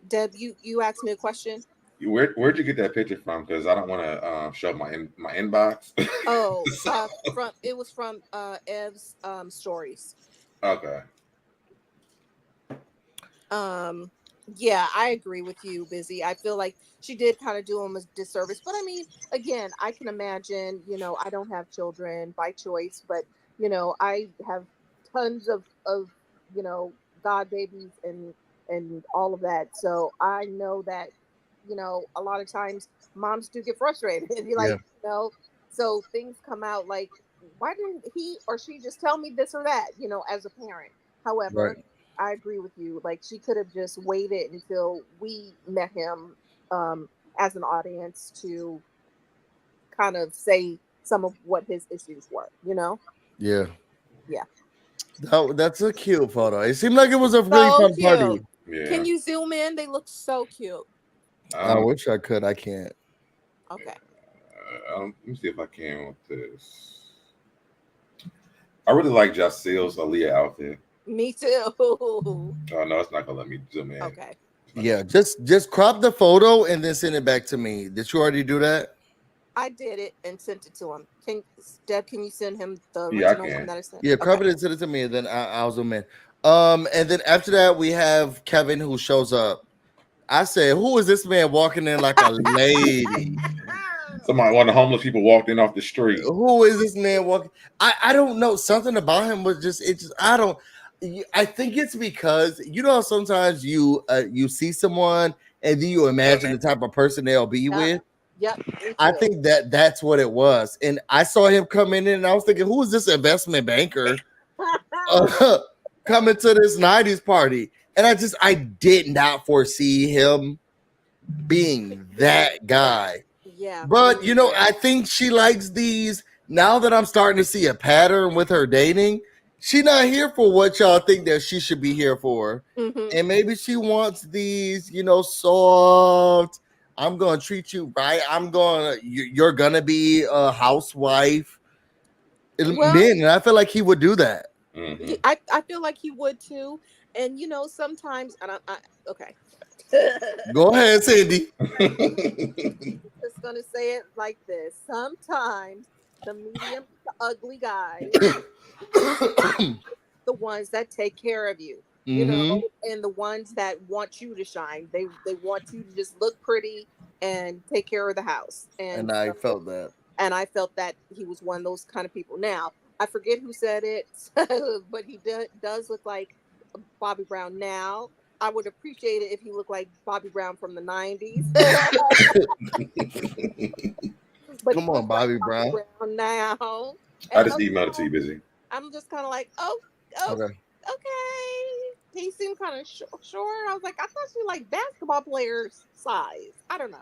Deb, you asked me a question.
Where'd you get that picture from? Because I don't want to show my inbox.
Oh, it was from Ev's stories.
Okay.
Yeah, I agree with you, Busy. I feel like she did kind of do him a disservice, but I mean, again, I can imagine. I don't have children by choice, but I have tons of god babies and all of that. So I know that a lot of times moms do get frustrated and be like, so things come out like, why didn't he or she just tell me this or that, as a parent. However, I agree with you. Like, she could have just waited until we met him as an audience to kind of say some of what his issues were,
Yeah.
Yeah.
That's a cute photo. It seemed like it was a really fun party.
Yeah.
Can you zoom in? They look so cute.
I wish I could. I can't.
Okay.
Let me see if I can with this. I really like Jocelyn's Aaliyah outfit.
Me too.
Oh no, it's not gonna let me zoom in.
Okay.
Yeah, just crop the photo and then send it back to me. Did you already do that?
I did it and sent it to him. Deb, can you send him the original one that I sent?
Yeah, crop it and send it to me, and then I'll zoom in. And then after that, we have Kevin who shows up. I said, who is this man walking in like a lady?
One of the homeless people walked in off the street.
Who is this man walking? I don't know. Something about him was I think it's because sometimes you see someone and then you imagine the type of person they'll be with.
Yep.
I think that's what it was. And I saw him come in and I was thinking, who is this investment banker coming to this 90s party? And I did not foresee him being that guy.
Yeah.
But I think she likes these. Now that I'm starting to see a pattern with her dating, she's not here for what y'all think that she should be here for. And maybe she wants these, soft, I'm gonna treat you right, you're gonna be a housewife men, and I feel like he would do that.
I feel like he would too. And sometimes, and okay.
Go ahead, Cindy.
Just gonna say it like this. Sometimes the medium to ugly guys, the ones that take care of you, and the ones that want you to shine. They want you to just look pretty and take care of the house. And
I felt that.
And I felt that he was one of those kind of people. Now, I forget who said it, but he does look like Bobby Brown now. I would appreciate it if he looked like Bobby Brown from the 90s. But he
Come on,
looks like
Bobby
Bobby
Brown.
Brown now.
I
And
just emailed it to you, Busy.
I'm just kind of like, oh,
Okay.
okay. He seemed kind of short. I was like, I thought she liked basketball players' size. I don't know.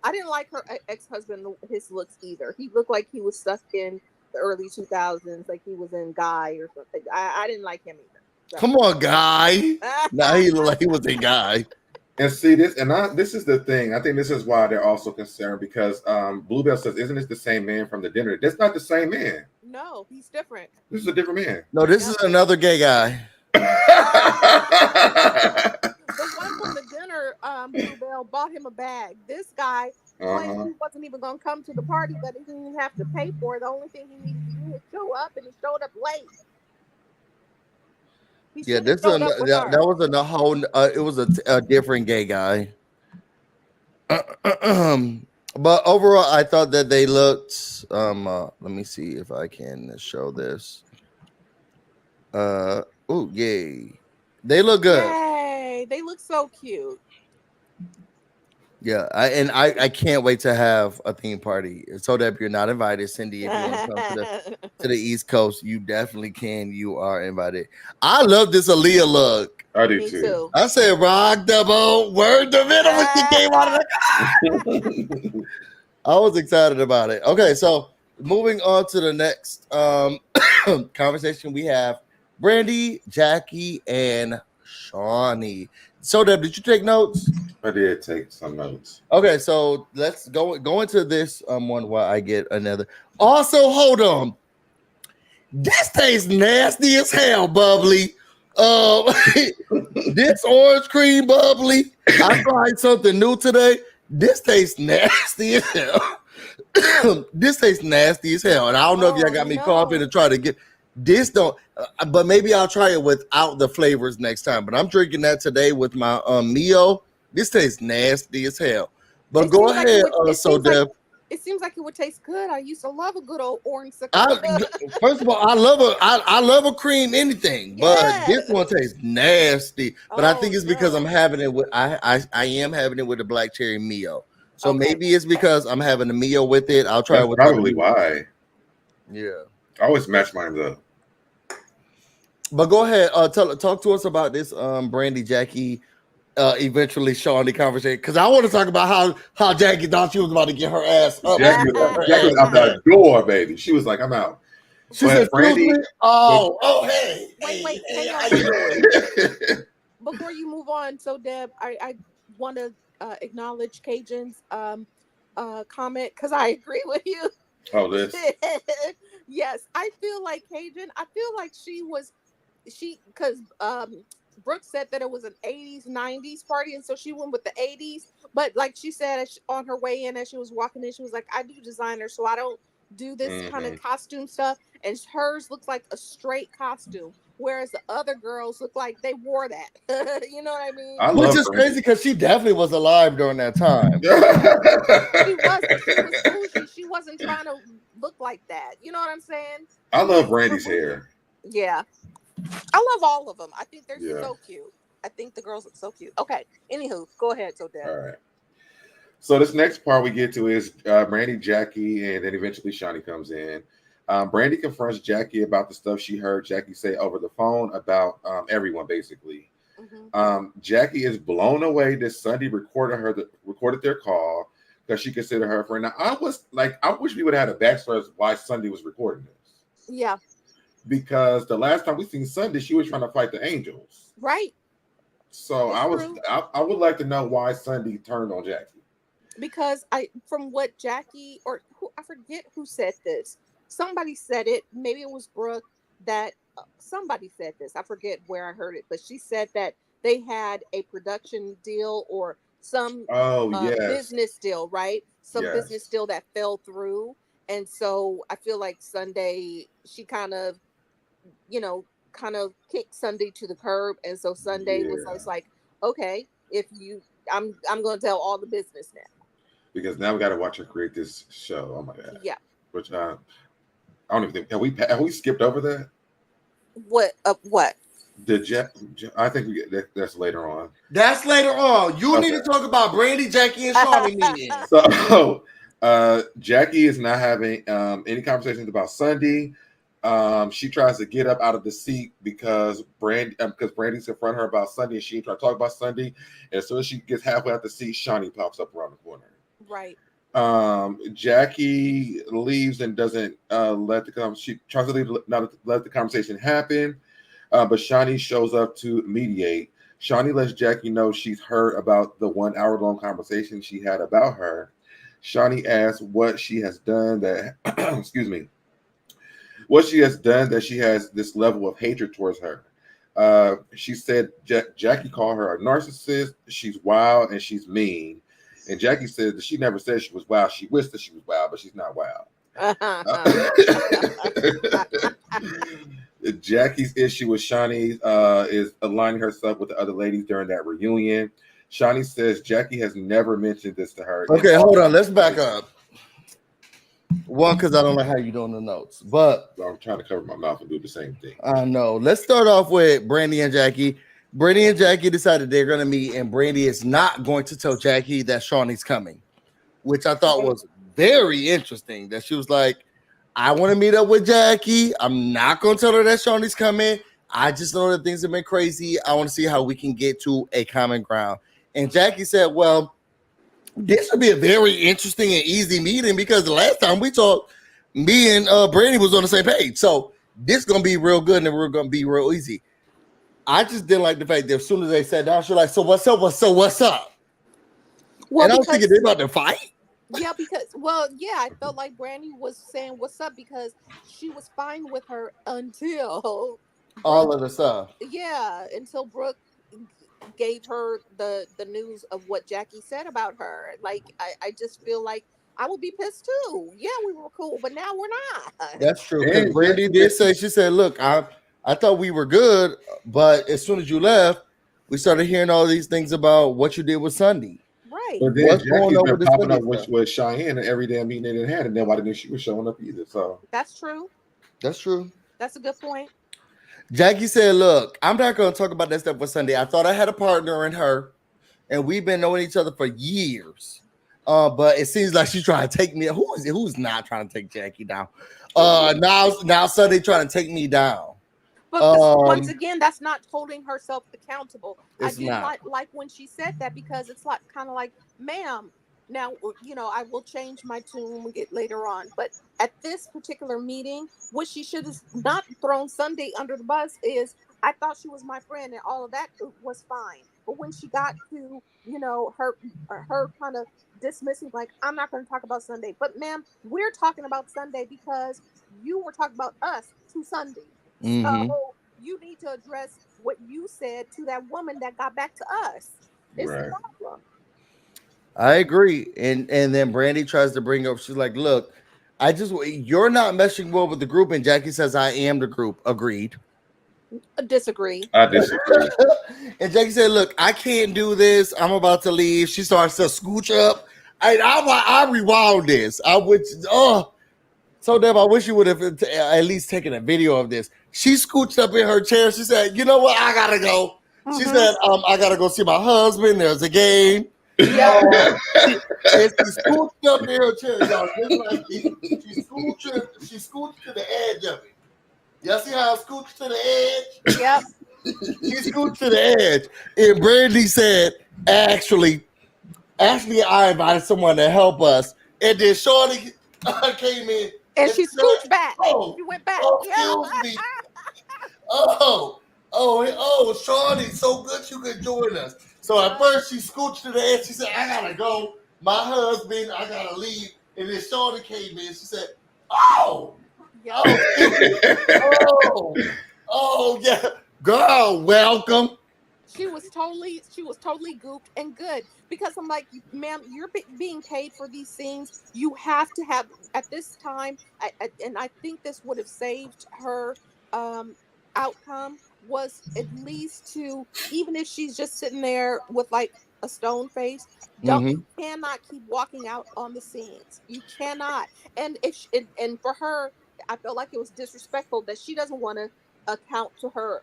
I didn't like her ex-husband, his looks either. He looked like he was stuck in the early 2000s, like he was in Guy or something. I didn't like him either. So.
Come on, guy. Now he looked like he was a guy.
And see this, this is the thing. I think this is why they're also concerned because Bluebell says, "Isn't this the same man from the dinner?" That's not the same man.
No, he's different.
This is a different man.
No, this is another gay guy.
The one from the dinner, Bluebell bought him a bag. This guy claimed he wasn't even going to come to the party, but he didn't even have to pay for it. The only thing he needed to do was show up, and he showed up late.
Yeah, that was a whole. It was a different gay guy. But overall, I thought that they looked. Let me see if I can show this. Oh, yay! They look good.
Yay! They look so cute.
Yeah, I can't wait to have a theme party. So that if you're not invited, Cindy, if you want to come to the East Coast, you definitely can. You are invited. I love this Aaliyah look.
I do too.
I said rock the boat, word the middle when she came out of the I was excited about it. Okay, so moving on to the next conversation, we have Brandy, Jackie, and Shaunie. So, Deb, did you take notes?
I did take some notes.
Okay, so let's go into this one while I get another. Also, hold on. This tastes nasty as hell, bubbly. This orange cream bubbly. I tried something new today. This tastes nasty as hell. This tastes nasty as hell, and I don't know if y'all got me coughing to try to get this. Don't, but maybe I'll try it without the flavors next time. But I'm drinking that today with my Mio. This tastes nasty as hell. But go ahead, Deb.
It seems like it would taste good. I used to love a good old orange.
First of all, I love a cream anything, but this one tastes nasty. But I think it's because I'm having it with I am having it with the black cherry Mio. So maybe it's because I'm having the Mio with it. I'll try it with
probably why.
Yeah.
I always match mine up.
But go ahead, talk to us about this Brandy, Jackie, eventually Shaunie conversation, because I want to talk about how Jackie thought she was about to get her ass up.
Jackie was out the door, baby. She was like, "I'm out."
She said, Brandy, hey.
Wait, hang on. Before you move on, so Deb, I want to acknowledge Cajun's comment, because I agree with you.
Oh, this.
Yes, I feel like Cajun. I feel like because Brooke said that it was an 80s, 90s party, and so she went with the 80s. But like she said on her way in, as she was walking in, she was like, I do designer, so I don't do this kind of costume stuff. And hers looks like a straight costume, whereas the other girls look like they wore that. You know what I mean?
Which is crazy because she definitely was alive during that time.
She was bougie. She wasn't trying to look like that. You know what I'm saying?
I love Brandy's hair.
Yeah. I love all of them. I think they're so cute. I think the girls look so cute. Okay. Anywho, go ahead, so Deb.
All right. So this next part we get to is Brandy, Jackie, and then eventually Shaunie comes in. Brandy confronts Jackie about the stuff she heard Jackie say over the phone about everyone, basically. Jackie is blown away that Sunday recorded their call because she considered her a friend. Now, I wish we would have had a backstory as why Sunday was recording this.
Yeah.
Because the last time we seen Sunday, she was trying to fight the Angels.
Right.
So I would like to know why Sunday turned on Jackie.
Because from what Jackie, or I forget who said this. Somebody said it. Maybe it was Brooke. That somebody said this. I forget where I heard it, but she said that they had a production deal or some business deal, right? Some business deal that fell through, and so I feel like Sunday she kind of kicked Sunday to the curb, and so Sunday was like, okay, I'm going to tell all the business now.
Because now we got to watch her create this show. Oh my god.
Yeah.
Which I don't even think have we skipped over that.
What? What?
I think that's later on.
That's later on. You need
Okay.
to talk about Brandy, Jackie, and Shaunie meeting.
So Jackie is not having any conversations about Sunday. She tries to get up out of the seat because Brandy's in front of her about Sunday, and she ain't trying to talk about Sunday. And as soon as she gets halfway out the seat, Shaunie pops up around the corner.
Right.
Jackie leaves and doesn't she tries to leave, not let the conversation happen. But Shaunie shows up to mediate. Shaunie lets Jackie know she's heard about the 1 hour long conversation she had about her. Shaunie asks what she has done that, excuse me, what she has done that she has this level of hatred towards her. She said Jackie called her a narcissist, she's wild, and she's mean. And Jackie said that she never said she was wild. She wished that she was wild, but she's not wild. Jackie's issue with Shaunie is aligning herself with the other ladies during that reunion. Shaunie says Jackie has never mentioned this to her.
Okay, hold on. Let's back up. One, because I don't know how you're doing the notes, but
I'm trying to cover my mouth and do the same thing.
I know. Let's start off with Brandy and Jackie. Brandy and Jackie decided they're going to meet, and Brandy is not going to tell Jackie that Shaunie's coming, which I thought was very interesting. That she was like, I want to meet up with Jackie. I'm not going to tell her that Shaunie's coming. I just know that things have been crazy. I want to see how we can get to a common ground. And Jackie said, well, this would be a very interesting and easy meeting because the last time we talked, me and Brandy was on the same page. So this is going to be real good and we're going to be real easy. I just didn't like the fact that as soon as they sat down, she's like, so what's up? What's up? Well, and I was thinking they're about to fight.
Yeah, I felt like Brandy was saying what's up because she was fine with her until
all of the stuff.
Yeah, until Brooke gave her the news of what Jackie said about her. Like, I just feel like I would be pissed too. Yeah, we were cool, but now we're not.
That's true. Because Brandy did say, she said, look, I thought we were good, but as soon as you left, we started hearing all these things about what you did with Sunday.
Right.
But then Jackie's been popping up with Cheyenne and every damn meeting they didn't have, and nobody knew she was showing up either. So
that's true.
That's true.
That's a good point.
Jackie said, look, I'm not going to talk about that stuff with Sunday. I thought I had a partner in her, and we've been knowing each other for years. But it seems like she's trying to take me. Who's not trying to take Jackie down? Now Sunday trying to take me down.
But once again, that's not holding herself accountable. I did
not
like when she said that because it's like kind of like, ma'am, now, I will change my tune when we get later on. But at this particular meeting, what she should have not thrown Sunday under the bus is, I thought she was my friend and all of that was fine. But when she got to, her kind of dismissing, like, I'm not going to talk about Sunday. But ma'am, we're talking about Sunday because you were talking about us to Sunday.
Mm-hmm.
So you need to address what you said to that woman that got back to us. It's a problem.
I agree. And then Brandy tries to bring up, she's like, look, you're not meshing well with the group. And Jackie says, I am the group. Agreed.
Disagree.
I disagree.
And Jackie said, look, I can't do this. I'm about to leave. She starts to scooch up. I rewound this. So Deb, I wish you would have at least taken a video of this. She scooched up in her chair. She said, you know what? I gotta go. Mm-hmm. She said, I gotta go see my husband. There's a game.
Yeah.
And she scooched up in her chair, y'all. Just like she scooched to the edge of it. Y'all see how I scooched to the edge?
Yep.
She scooched to the edge. And Brandy said, actually, I invited someone to help us. And then Shaunie came in.
And she scooched back. She went back.
Excuse me. Shaunie, so good you could join us. So at first she scooched to the edge. She said, I gotta go. My husband, I gotta leave. And then Shaunie came in. She said, yeah. Girl, welcome.
She was totally gooped and good because I'm like, ma'am, you're being paid for these scenes. You have to have at this time, and I think this would have saved her outcome was at least to, even if she's just sitting there with like a stone face, you cannot keep walking out on the scenes. You cannot. And and for her I felt like it was disrespectful that she doesn't want to account to her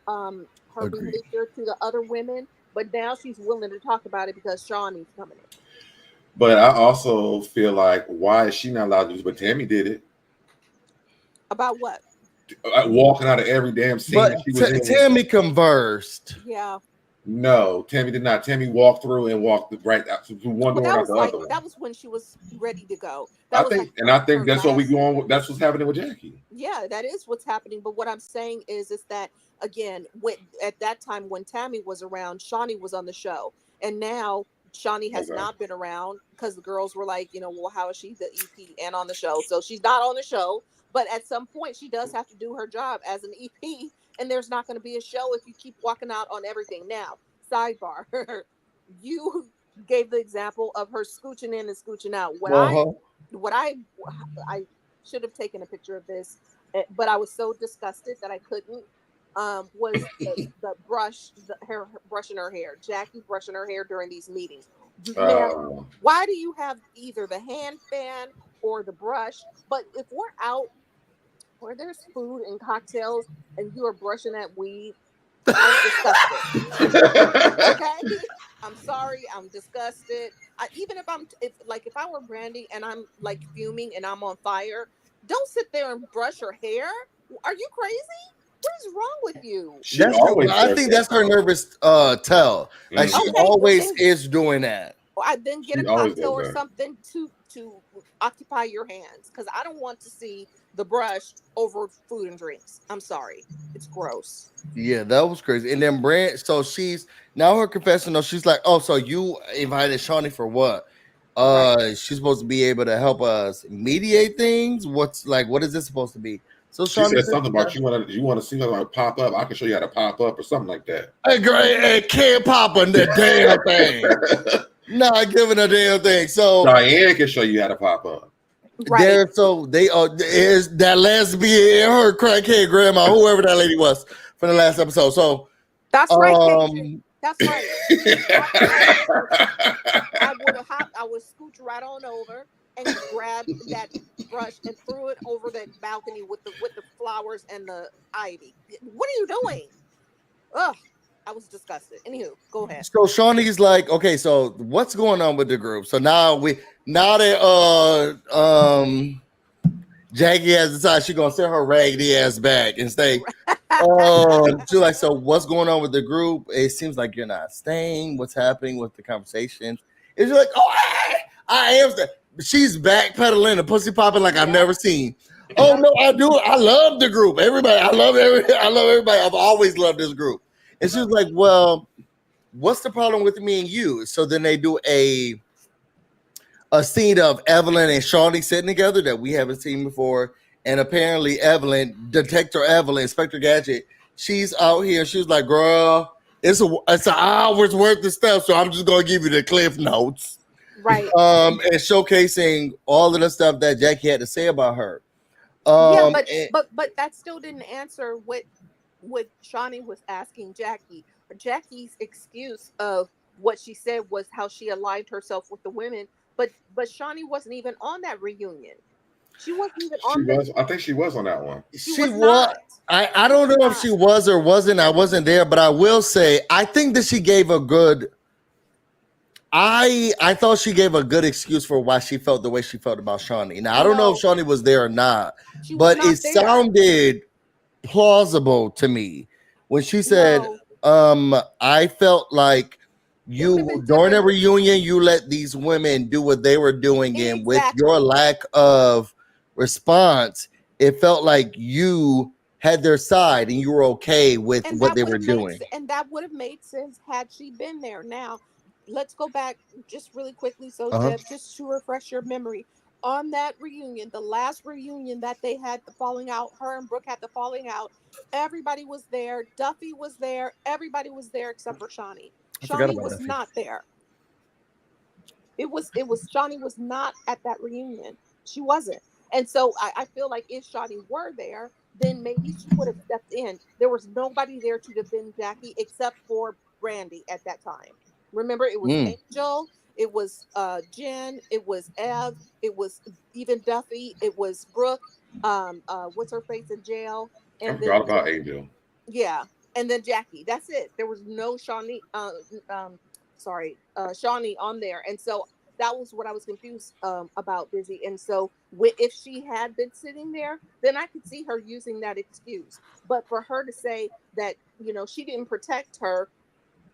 Agreed.
behavior to the other women, but now she's willing to talk about it because Shaunie's coming in.
But I also feel like, why is she not allowed to do this? But Tammy did it.
About what?
Walking out of every damn scene
But
that she was in.
Tammy conversed.
Yeah.
No, Tammy did not. Tammy walked through and walked right out through one
Well,
door
that
and out
was
the
like
other one.
that was when she was ready to go.
I
That was
think,
like
and I think
her
that's what we
last.
going with. That's what's happening with Jackie.
Yeah, that is what's happening. But what I'm saying is that again, at that time when Tammy was around, Shaunie was on the show, and now Shaunie has
Okay.
not been around because the girls were like, well, how is she the EP and on the show? So she's not on the show. But at some point, she does have to do her job as an EP, and there's not going to be a show if you keep walking out on everything. Now, sidebar, you gave the example of her scooching in and scooching out. What I should have taken a picture of this, but I was so disgusted that I couldn't. Was the hair brushing her hair, Jackie brushing her hair during these meetings. Now, why do you have either the hand fan or the brush? But if we're out where there's food and cocktails and you are brushing that weed, I'm disgusted. Okay, I'm sorry, I'm disgusted. Even if I were Brandy and I'm like fuming and I'm on fire, don't sit there and brush her hair. Are you crazy? What is wrong with you?
I think that's her nervous tell. Like she always is doing that.
I then get a cocktail or something to occupy your hands, because I don't want to see the brush over food and drinks. I'm sorry, it's gross.
Yeah, that was crazy. And then so she's now her confessional. She's like, "Oh, so you invited Shaunie for what? Right. She's supposed to be able to help us mediate things. What is this supposed to be?" So
she said something about you want to see something like pop up. I can show you how to pop up or something like that.
Hey, great, can't pop on the damn thing. Not giving a damn thing. So
Diane can show you how to pop up.
Right. So they is that lesbian, her crackhead grandma, whoever that lady was for the last episode. So
that's right. That's right. I would scooch right on over and grab that brush and threw it over that balcony with the flowers and the ivy. What are you doing? Ugh, I was disgusted. Anywho, go ahead.
So Shaunie's like, okay, so what's going on with the group? So now that Jackie has decided she's gonna send her raggedy ass back and stay. She's like, so what's going on with the group? It seems like you're not staying. What's happening with the conversations? It's like, oh, I am. She's backpedaling and pussy popping like I've never seen. Oh no, I do. I love the group. Everybody, I love everybody. I've always loved this group. And she's like, well, what's the problem with me and you? So then they do a scene of Evelyn and Shaunie sitting together that we haven't seen before. And apparently Evelyn, Detective Evelyn, Inspector Gadget, she's out here. She's like, girl, it's an hour's worth of stuff. So I'm just going to give you the cliff notes.
Right.
And showcasing all of the stuff that Jackie had to say about her.
But that still didn't answer what Shaunie was asking Jackie. Jackie's excuse of what she said was how she aligned herself with the women, but Shaunie wasn't even on that reunion. She wasn't even on that.
I think she was on that one.
She was. I don't know if she was or wasn't. I wasn't there, but I will say I think that she gave a good. I thought she gave a good excuse for why she felt the way she felt about Shaunie. Now I don't know if Shaunie was there or not, but it sounded plausible to me when she said, I felt like you during a reunion, you let these women do what they were doing, and with your lack of response, it felt like you had their side and you were okay with what they were doing.
And that would have made sense had she been there. Now, let's go back just really quickly. So, Deb, just to refresh your memory, on that reunion, the last reunion that they had the falling out, her and Brooke had the falling out, everybody was there. Duffy was there. Everybody was there except for Shaunie. Shaunie was not there. It was Shaunie was not at that reunion. She wasn't. And so I feel like if Shaunie were there, then maybe she would have stepped in. There was nobody there to defend Jackie except for Brandy at that time. Remember, it was Angel, it was Jen, it was Ev, it was even Duffy, it was Brooke. what's her face in jail,
I
and then
forgot about Angel.
yeah, and then Jackie. That's it. There was no Shaunie on there, and so that was what I was confused about Busy. And so if she had been sitting there, then I could see her using that excuse. But for her to say that she didn't protect her,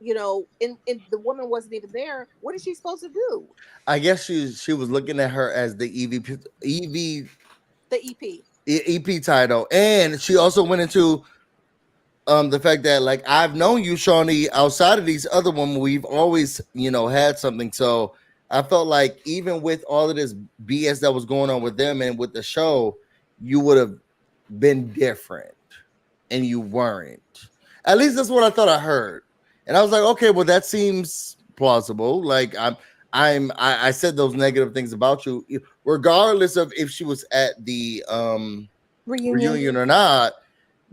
and the woman wasn't even there, what is she supposed to do?
I guess she was looking at her as the
The EP.
EP title, and she also went into the fact that like I've known you, Shaunie, outside of these other women, we've always had something. So I felt like even with all of this BS that was going on with them and with the show, you would have been different, and you weren't. At least that's what I thought I heard, and I was like, okay, well that seems plausible. Like I said those negative things about you, regardless of if she was at the reunion or not.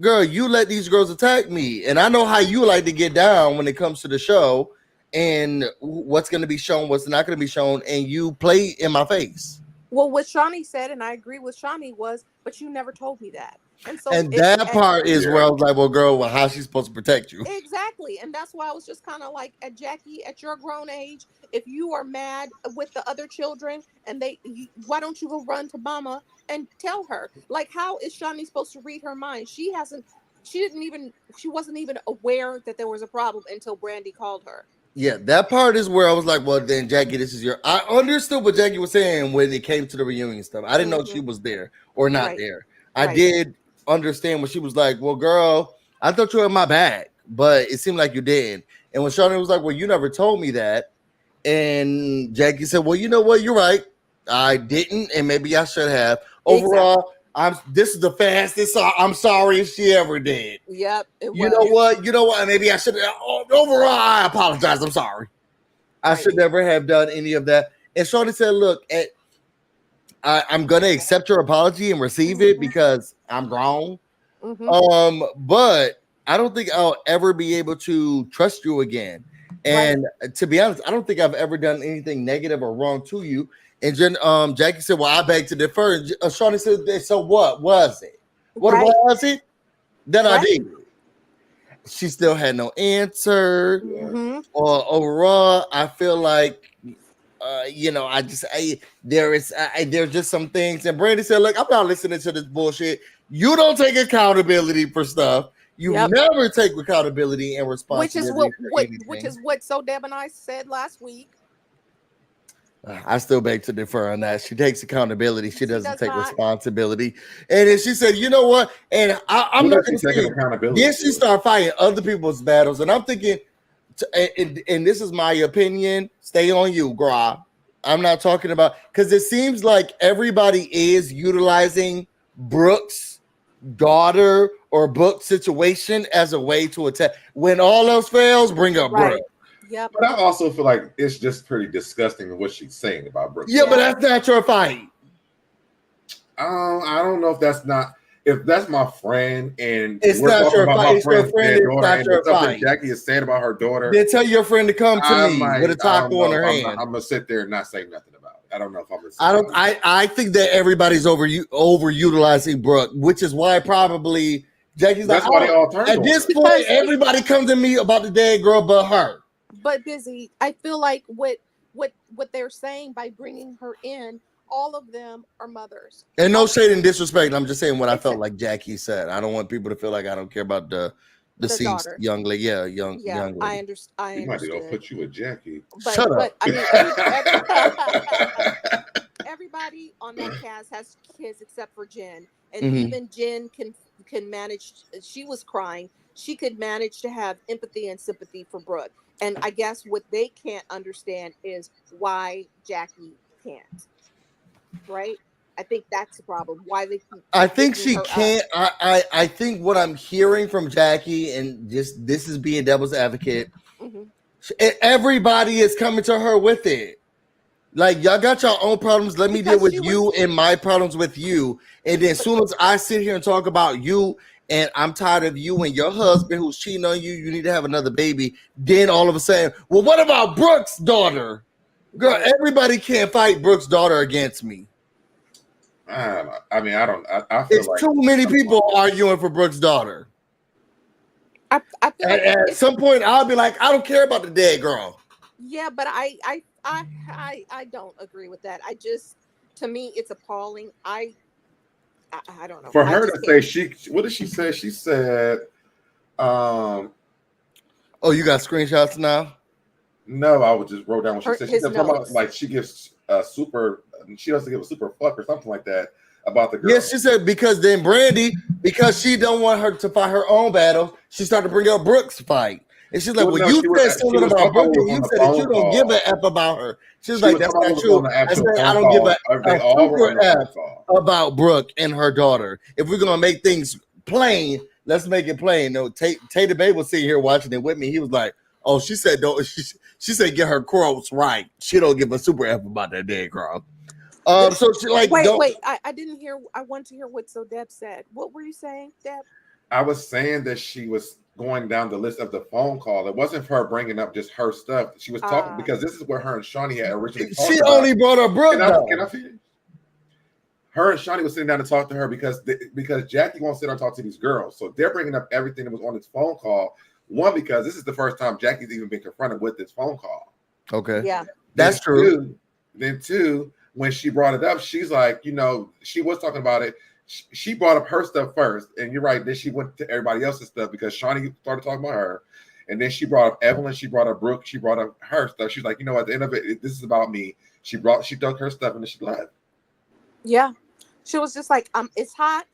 Girl, you let these girls attack me, and I know how you like to get down when it comes to the show and what's going to be shown, what's not going to be shown, and you play in my face.
Well, what Shaunie said, and I agree with Shaunie, was, but you never told me that. And so
that part is where I was like, well, girl, how's she supposed to protect you?
Exactly. And that's why I was just kind of like, at Jackie, at your grown age, if you are mad with the other children and why don't you go run to mama and tell her? Like, how is Shaunie supposed to read her mind? She wasn't even aware that there was a problem until Brandy called her.
Yeah, that part is where I was like, well, then Jackie, I understood what Jackie was saying when it came to the reunion stuff. I didn't know she was there or not there. I did understand when she was like, well, girl, I thought you were in my bag, but it seemed like you did. And when Shaunie was like, well, you never told me that. And Jackie said, well, you know what? You're right. I didn't, and maybe I should have. Overall, this is the fastest I'm sorry if she ever did.
Yep.
You know what? Maybe I should have. Overall, I apologize. I'm sorry. I should never have done any of that. And Shaunie said, look, I'm going to accept your apology and receive it because I'm grown. But I don't think I'll ever be able to trust you again. And to be honest, I don't think I've ever done anything negative or wrong to you. And then Jackie said, well, I beg to differ. Shaunie said, so what was it? What was it that I did? She still had no answer. Or overall, I feel like, there's just some things. And Brandy said, look, I'm not listening to this bullshit. You don't take accountability for stuff. You never take accountability and responsibility.
Which is what So Deb and I said last week.
I still beg to differ on that. She takes accountability. She doesn't take responsibility. And then she said, you know what? And I'm not going to say accountability. Then she started fighting other people's battles. And I'm thinking, and this is my opinion, stay on you, Gra. I'm not talking about, because it seems like everybody is utilizing Brooke's daughter or Brooke's situation as a way to attack. When all else fails, bring up Brooke.
Yep.
But I also feel like it's just pretty disgusting what she's saying about Brooke.
Yeah, but that's not your fight.
I don't know if that's my friend and
it's
we're
not
talking
your
about
fight.
my friend's dead daughter and
your
something
fight.
Jackie is saying about her daughter.
Then tell your friend to come to me with a taco in her hand.
I'm gonna sit there and not say nothing about it. I don't know if I'm gonna say
I think that everybody's overutilizing Brooke, which is why probably Jackie's
that's why they all turned
at this point, everybody comes to me about the dead girl but her.
But Busy, I feel like what they're saying by bringing her in, all of them are mothers.
And no shade and disrespect. I'm just saying what I felt like Jackie said. I don't want people to feel like I don't care about the deceased young lady. Yeah, young lady.
I understand.
You might be gonna put you with Jackie.
Shut up.
I mean, everybody on that cast has kids except for Jen, and even Jen can manage. She was crying. She could manage to have empathy and sympathy for Brooke. And I guess what they can't understand is why Jackie can't. Right? I think that's the problem. Why they keep
I think she can't. I think what I'm hearing from Jackie, and just this is being devil's advocate, everybody is coming to her with it. Like, y'all got your own problems. Let me deal with you and my problems with you. And then as soon as I sit here and talk about you, and I'm tired of you and your husband who's cheating on you, you need to have another baby. Then all of a sudden, well, what about Brooke's daughter? Girl, everybody can't fight Brooke's daughter against me.
I don't know. I mean, I don't. I feel
It's
like
too many people arguing for Brooke's daughter.
I feel like
At some point, I'll be like, I don't care about the dead girl.
yeah, but I don't agree with that. I just, to me, it's appalling. I don't know.
for
I
her to
just
say
can't.
what did she say? She said, um,
Oh, you got screenshots now?
no, I would just wrote down what she said. She
His
kept talking about
notes.
like she gives a super, she doesn't give a super fuck or something like that about the girl.
Yes, she said because then Brandy, because she don't want her to fight her own battles, she started to bring up Brooke's fight. And she's like,
Well,
well,
no,
you
she
said
was
something
talking
about
about
Brooke,
what
and
was
you
on the
said that you
phone
don't give
call.
a F about her. She's
She
like,
was
that's
talking about
not
what was on
true.
the
I
actual
said, I
phone
don't give
call. They
a
all were on
super
the phone
F
call.
about Brooke and her daughter. If we're gonna make things plain, let's make it plain. No, Tater Bay was sitting here watching it with me. He was like, oh, she said don't she said get her quotes right. She don't give a super F about that dead girl. So she like don't
Wait. I didn't hear. I want to hear what So Deb said. What were you saying, Deb?
I was saying that she was going down the list of the phone call. It wasn't her bringing up just her stuff. She was talking because this is what her and Shaunie had originally talked
she
about.
only brought up Brooke
Can
though.
I finish? Her and Shaunie was sitting down to talk to her because Jackie won't sit down and talk to these girls. So they're bringing up everything that was on this phone call. One, because this is the first time Jackie's even been confronted with this phone call.
Okay.
Yeah.
That's true.
Then two, when she brought it up, she's like, she was talking about it. She brought up her stuff first, and you're right. Then she went to everybody else's stuff because Shaunie started talking about her, and then she brought up Evelyn, she brought up Brooke, she brought up her stuff. She's like, at the end of it, this is about me. She took her stuff and then she left.
Yeah. She was just like, it's hot.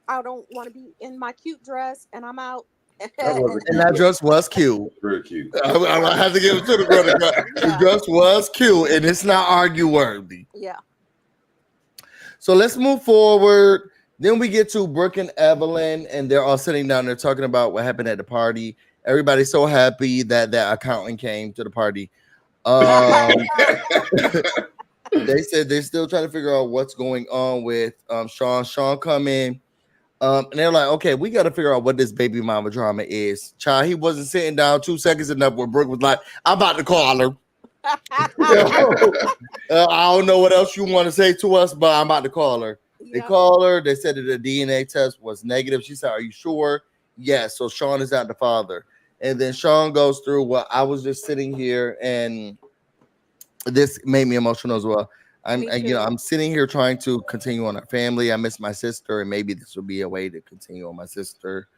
I don't want to be in my cute dress, and I'm out.
That was
And that dress was cute.
very cute.
I have to give it to the girl. The dress was cute, and it's not argue worthy.
Yeah.
So let's move forward. Then we get to Brooke and Evelyn, and they're all sitting down. They're talking about what happened at the party. Everybody's so happy that that accountant came to the party. They said they're still trying to figure out what's going on with Sean. Sean come in. And they're like, okay, we got to figure out what this baby mama drama is. Child, he wasn't sitting down 2 seconds enough where Brooke was like, I'm about to call her. I don't know what else you want to say to us, but I'm about to call her. They call her. They said that the DNA test was negative. She said, are you sure? Yes. So Sean is not the father. And then Sean goes through what I was just sitting here, and this made me emotional as well. I'm sitting here trying to continue on our family. I miss my sister, and maybe this will be a way to continue on my sister.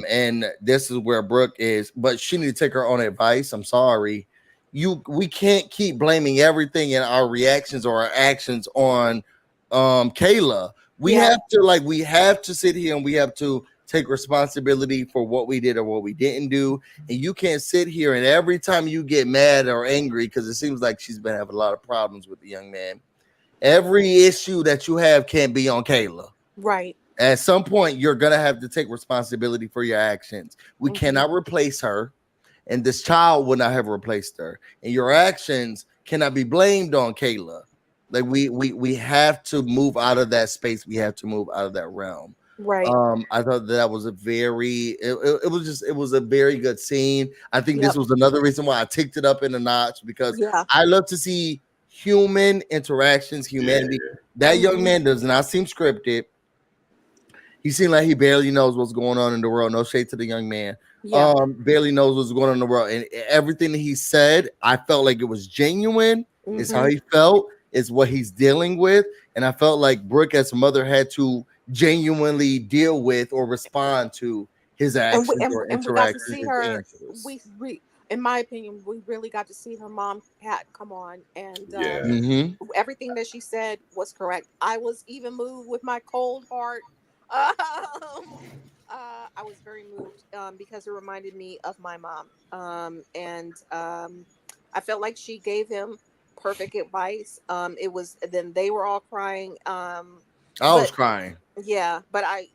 And this is where Brooke is, but she need to take her own advice. I'm sorry. We can't keep blaming everything in our reactions or our actions on Kayla. We have to sit here and we have to take responsibility for what we did or what we didn't do. And you can't sit here and every time you get mad or angry, because it seems like she's been having a lot of problems with the young man. Every issue that you have can't be on Kayla.
Right.
At some point, you're going to have to take responsibility for your actions. We cannot replace her, and this child would not have replaced her. And your actions cannot be blamed on Kayla. Like we have to move out of that space. We have to move out of that realm.
Right.
I thought that was a very it was a very good scene. I think this was another reason why I ticked it up in a notch, because I love to see human interactions, humanity. That young man does not seem scripted. He seemed like he barely knows what's going on in the world. No shade to the young man. Barely knows what's going on in the world. And everything that he said, I felt like it was genuine. It's how he felt. It's what he's dealing with. And I felt like Brooke as a mother had to genuinely deal with or respond to his actions or interactions.
We got to see her. We, in my opinion, we really got to see her mom, Pat, come on. And everything that she said was correct. I was even moved with my cold heart. I was very moved because it reminded me of my mom. I felt like she gave him perfect advice. Then they were all crying. I
was crying.
Yeah, but I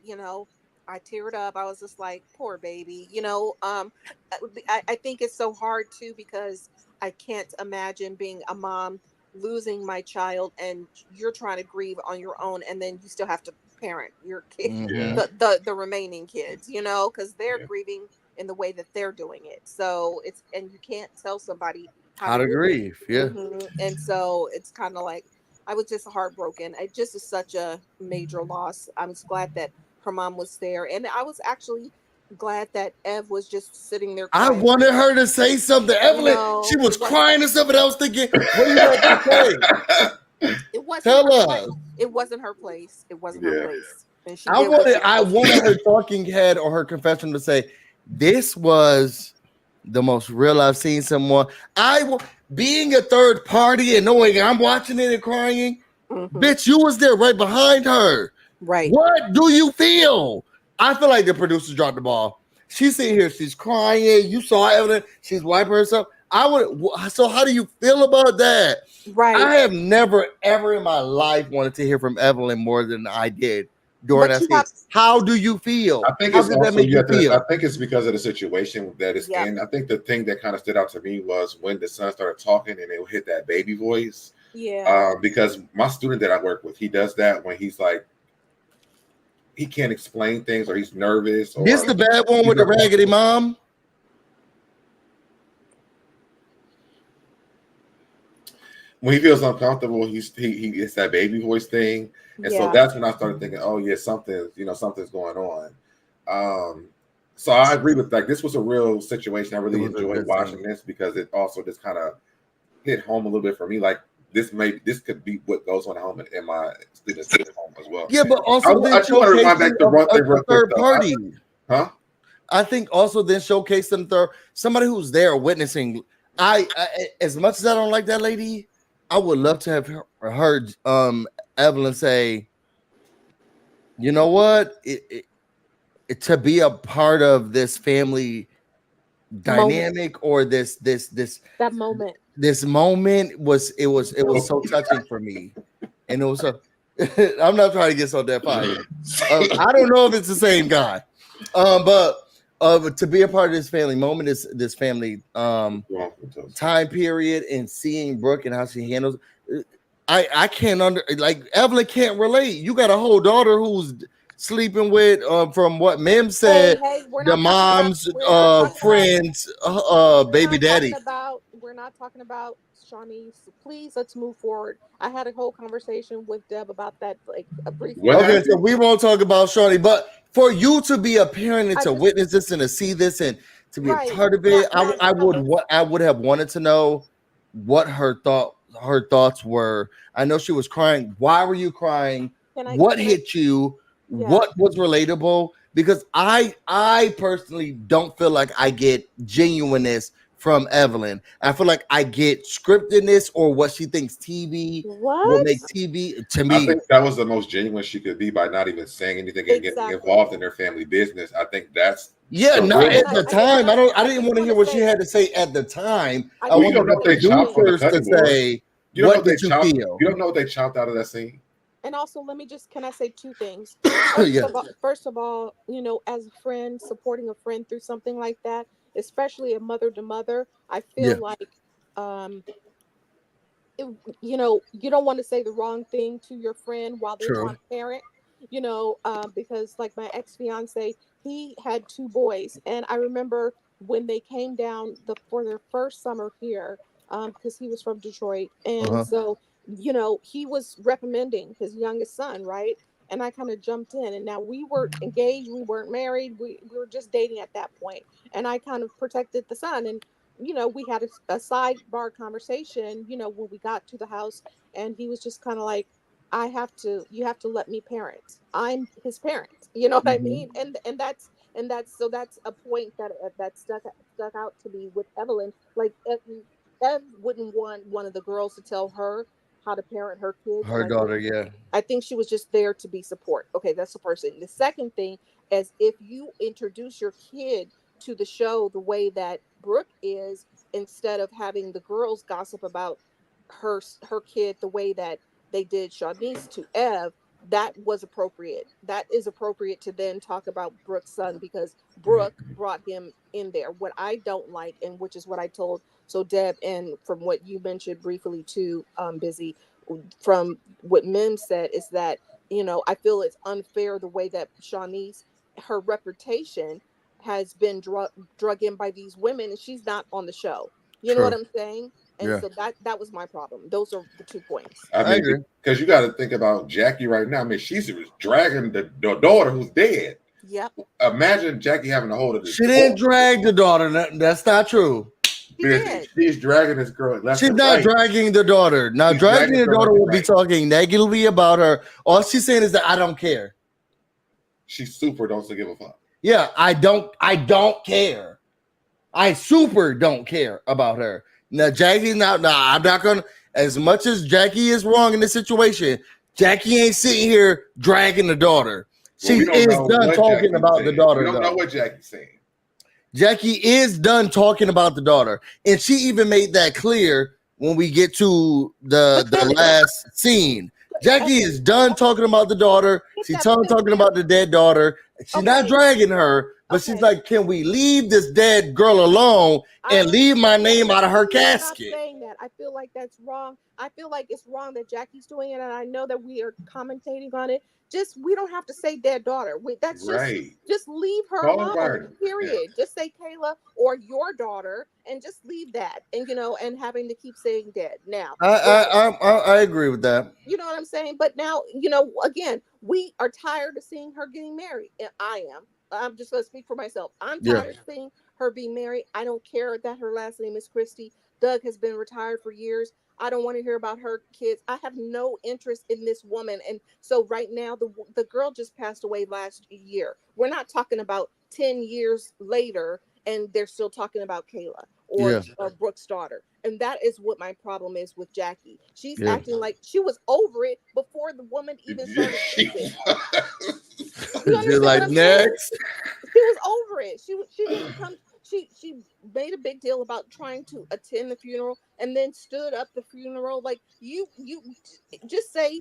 teared up. I was just like, poor baby. I think it's so hard too, because I can't imagine being a mom, losing my child, and you're trying to grieve on your own, and then you still have to parent your kid, the remaining kids, because they're grieving in the way that they're doing it. So and you can't tell somebody how to grieve.
Yeah.
And so it's kind of like, I was just heartbroken. It just is such a major loss. I'm just glad that her mom was there, and I was actually glad that Ev was just sitting there
I
quiet.
wanted her to say something. Evelyn, she
No,
was
it wasn't.
crying and stuff, and I was thinking, what do you have to say?
It wasn't
Tell
her place.
us.
It wasn't her place. It wasn't her
Yeah.
place, and she did what she was
I
supposed to
wanted
do.
her talking head or her confession to say, this was the most real I've seen someone. Being a third party and knowing I'm watching it and crying,
Hmm.
bitch, you was there right behind her.
Right.
What do you feel? I feel like the producers dropped the ball. She's sitting here, she's crying. You saw Evelyn, she's wiping herself. So how do you feel about that?
Right.
I have never ever in my life wanted to hear from Evelyn more than I did during
But
that
you
scene.
have.
How do you feel?
I think
How
it's
did that
also
make you feel?
I think it's because of the situation that it's
Yep.
in. I think the thing that kind of stood out to me was when the son started talking and it would hit that baby voice.
Yeah.
Because my student that I work with, he does that when he's like he can't explain things or he's nervous
This
or
the bad one with the raggedy mom.
when he feels uncomfortable, he it's that baby voice thing, and so
Yeah.
that's when I started thinking, oh yeah, something's going on. So I agree with like this was a real situation. I really
It was a
enjoyed
good
watching
scene.
this because it also just kind of hit home a little bit for me. Like this could be what goes on at home in my students' home as well.
Yeah, but also then
I do want to remind back
showcasing
to one thing
a
real quick
third
though.
party.
Huh?
I think also then showcasing somebody who's there witnessing. As much as I don't like that lady, I would love to have heard Evelyn say, you know what, to be a part of this family
Moment.
dynamic or
That moment.
this moment was so touching for me, and it was so. I'm not trying to get so that fired. I don't know if it's the same guy, but to be a part of this family moment, this family time period, and seeing Brooke and how she handles. I can't like Evelyn can't relate. You got a whole daughter who's sleeping with from what Mim said,
Hey, we're
the
not talking about.
mom's
We're not talking about.
friends
We're
baby
not talking
daddy.
about. We're not talking about Shawnee. So please, let's move forward. I had a whole conversation with Deb about that, like briefly
What
Okay,
yesterday.
so
happened?
we won't talk about Shorty, but for you to be a parent and
I
to
just
witness this and to see this and to be a
right
part of
now.
it,
Now it's coming.
I would have wanted to know what her thoughts were. I know she was crying. Why were you crying?
Can I?
What
Can I?
hit you?
Yeah.
What was relatable? Because I personally don't feel like I get genuineness from Evelyn. I feel like I get scriptedness or what she thinks TV will
What?
make TV to
I
me.
think that was the most genuine she could be by not even saying anything and getting
Exactly.
involved in their family business. I think that's
Yeah,
the
not
real.
at the time. I
I
didn't
just
want to
want
hear
to
what she
say.
had to say at the time.
I
I
Well,
just
you
want
don't
wanted
to
know
the
if
say
they
two
chopped on the
things.
producers to
cutting board.
say,
You don't know
what
if they
did you
chopped.
feel?
You don't know what they chopped out of that scene.
And also, let me just. Can I say two things?
Yeah,
First of all, as a friend, supporting a friend through something like that, especially a mother to mother, I feel
yeah,
like, um, it, you don't want to say the wrong thing to your friend while they're
true.
trying to parent. Because like my ex fiance, he had two boys, and I remember when they came down for their first summer here, because he was from Detroit, and
Uh-huh.
so he was recommending his youngest son, right? And I kind of jumped in, and now we were engaged, we weren't married, we were just dating at that point, and I kind of protected the son, and we had a sidebar conversation, when we got to the house, and he was just kind of like, you have to let me parent. I'm his parent. You know what I
Mhm.
mean? And that's a point that stuck out to me with Evelyn. Like, Ev wouldn't want one of the girls to tell her how to parent her kids, and
Her daughter, yeah.
I think she was just there to be support. Okay, that's the first thing. The second thing is, if you introduce your kid to the show the way that Brooke is, instead of having the girls gossip about her kid the way that they did Shawnee's to Ev, that was appropriate. That is appropriate to then talk about Brooke's son, because Brooke brought him in there. What I don't like, and which is what I told Deb, and from what you mentioned briefly too, Busy, from what Mim said, is that I feel it's unfair the way that Shawnee's, her reputation has been drug in by these women, and she's not on the show. You know what
True.
I'm saying? And
Yeah.
so that was my problem. Those are the 2 points.
I
I agree.
mean, because you got to think about Jackie right now. I mean, she's dragging the daughter who's dead.
Yep.
Imagine Jackie having a hold of this.
She didn't drag the daughter. That's not true.
She did.
She's dragging this girl. Left
She's
and
not
right.
dragging the daughter. Now,
She's
dragging the
dragging her
daughter
left
would
and
be
right.
talking negatively about her. All she's saying is that I don't care.
She super don't give a fuck.
Yeah, I don't care. I super don't care about her. Now, Jackie's not. Nah, I'm not gonna. As much as Jackie is wrong in this situation, Jackie ain't sitting here dragging the daughter. She
Well,
is done talking about the daughter.
We don't know
though.
what Jackie's saying.
Jackie is done talking about the daughter, and she even made that clear when we get to the last scene. Jackie is done talking about the daughter. She's talking about the dead daughter. She's not dragging her, but she's like, "Can we leave this dead girl alone and leave my name out of her casket?"
I'm not saying that. I feel like that's wrong. I feel like it's wrong that Jackie's doing it, and I know that we are commentating on it. We don't have to say dead daughter. That's
Right.
just leave her
Call her
alone.
Barney.
Period.
Yeah.
Just say Kayla or your daughter, and just leave that. And and having to keep saying dead. Now,
I agree with that.
you know what I'm saying? But now, again, we are tired of seeing her getting married. And I am. I'm just going to speak for myself. I'm tired of seeing her being married. I don't care that her last name is Christie. Doug has been retired for years. I don't want to hear about her kids. I have no interest in this woman. And so right now, the girl just passed away last year. We're not talking about 10 years later, and they're still talking about Kayla or Brooke's daughter. And that is what my problem is with Jackie. She's acting like she was over it before the woman even started speaking.
You're like, next.
She was over it. She didn't come. She made a big deal about trying to attend the funeral and then stood up the funeral. Like you just say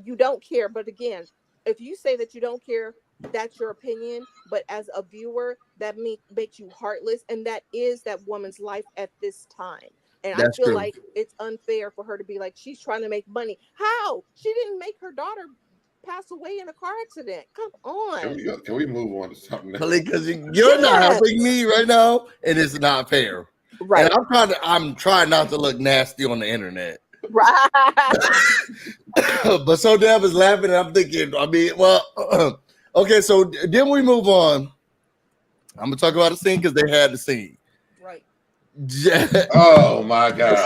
you don't care. But again, if you say that you don't care, that's your opinion. But as a viewer, that makes you heartless. And that is that woman's life at this time. And
That's
I feel
true.
like it's unfair for her to be like, she's trying to make money. How? She didn't make her daughter pass away in a car accident. Come on.
Can we move on to something else?
Because you're not helping me right now, and it's not fair.
Right.
And I'm trying not to look nasty on the internet.
Right.
But so Deb is laughing, and I'm thinking, okay, so then we move on. I'm gonna talk about the scene because they had the scene.
Right.
Oh my God.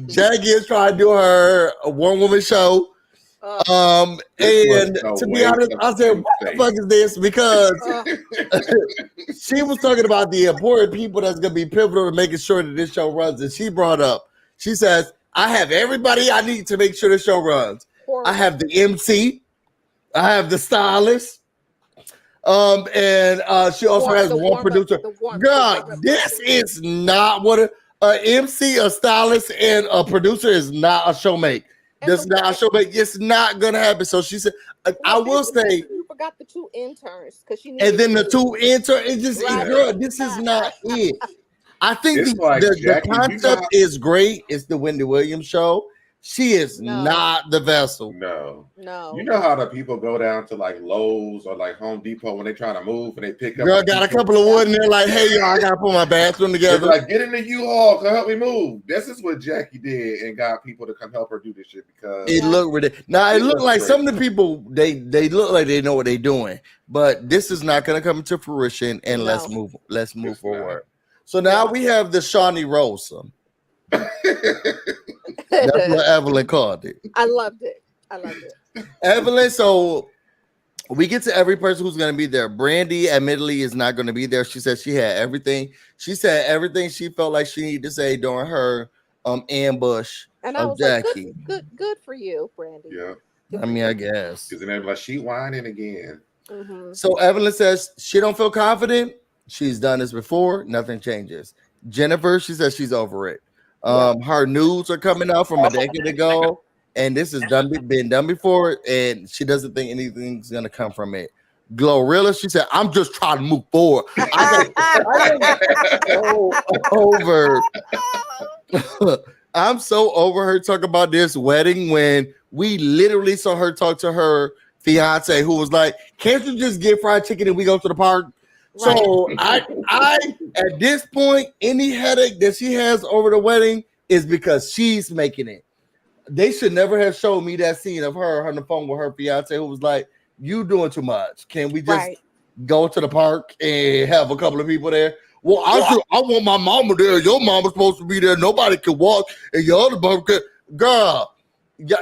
Jackie is trying to do her one-woman show. And to be honest, I said, what the fuck is this? Because she was talking about the important people that's going to be pivotal to making sure that this show runs. And she says, I have everybody I need to make sure the show runs. I have the MC. I have the stylist. And she also has one producer. God, this is not what an MC, a stylist, and a producer is not a showmate. This is not a showmate. It's not gonna happen. So she said, I will say.
You forgot the 2 interns because she.
And then the 2 interns. It just, girl, this is not it. I think the concept is great. It's the Wendy Williams show. She is not the vessel.
No.
You
know how the people go down to like Lowe's or like Home Depot when they trying to move and they pick up.
Girl got a couple of wood and they're like, hey, y'all, I got to put my bathroom together.
They're like, get in the U-Haul, come help me move. This is what Jackie did and got people to come help her do this shit because
it looked ridiculous. Now, it looked like some of the people, they look like they know what they're doing, but this is not going to come to fruition, and let's move forward. So now we have the Shaunie Rosa. That's what Evelyn called it.
I loved it.
Evelyn, so we get to every person who's going to be there. Brandy, admittedly, is not going to be there. She said she had everything. She said everything she felt like she needed to say during her ambush
and I was
Jackie.
Like, good for you, Brandy.
Yeah.
I mean, I guess.
Because then like, she whining again.
Mm-hmm.
So Evelyn says she don't feel confident. She's done this before. Nothing changes. Jennifer, she says she's over it. Her nudes are coming out from a decade ago, and this has been done before, and she doesn't think anything's gonna come from it. Glorilla, she said, I'm just trying to move forward. I'm so over her talking about this wedding when we literally saw her talk to her fiance who was like, can't you just get fried chicken and we go to the park?
Right.
So I at this point, any headache that she has over the wedding is because she's making it. They should never have showed me that scene of her on the phone with her fiance who was like, "You doing too much. Can we just
Right.
go to the park and have a couple of people there?" Well, I want my mama there. Your mama's supposed to be there. Nobody can walk, and your other mama can. Girl, yeah,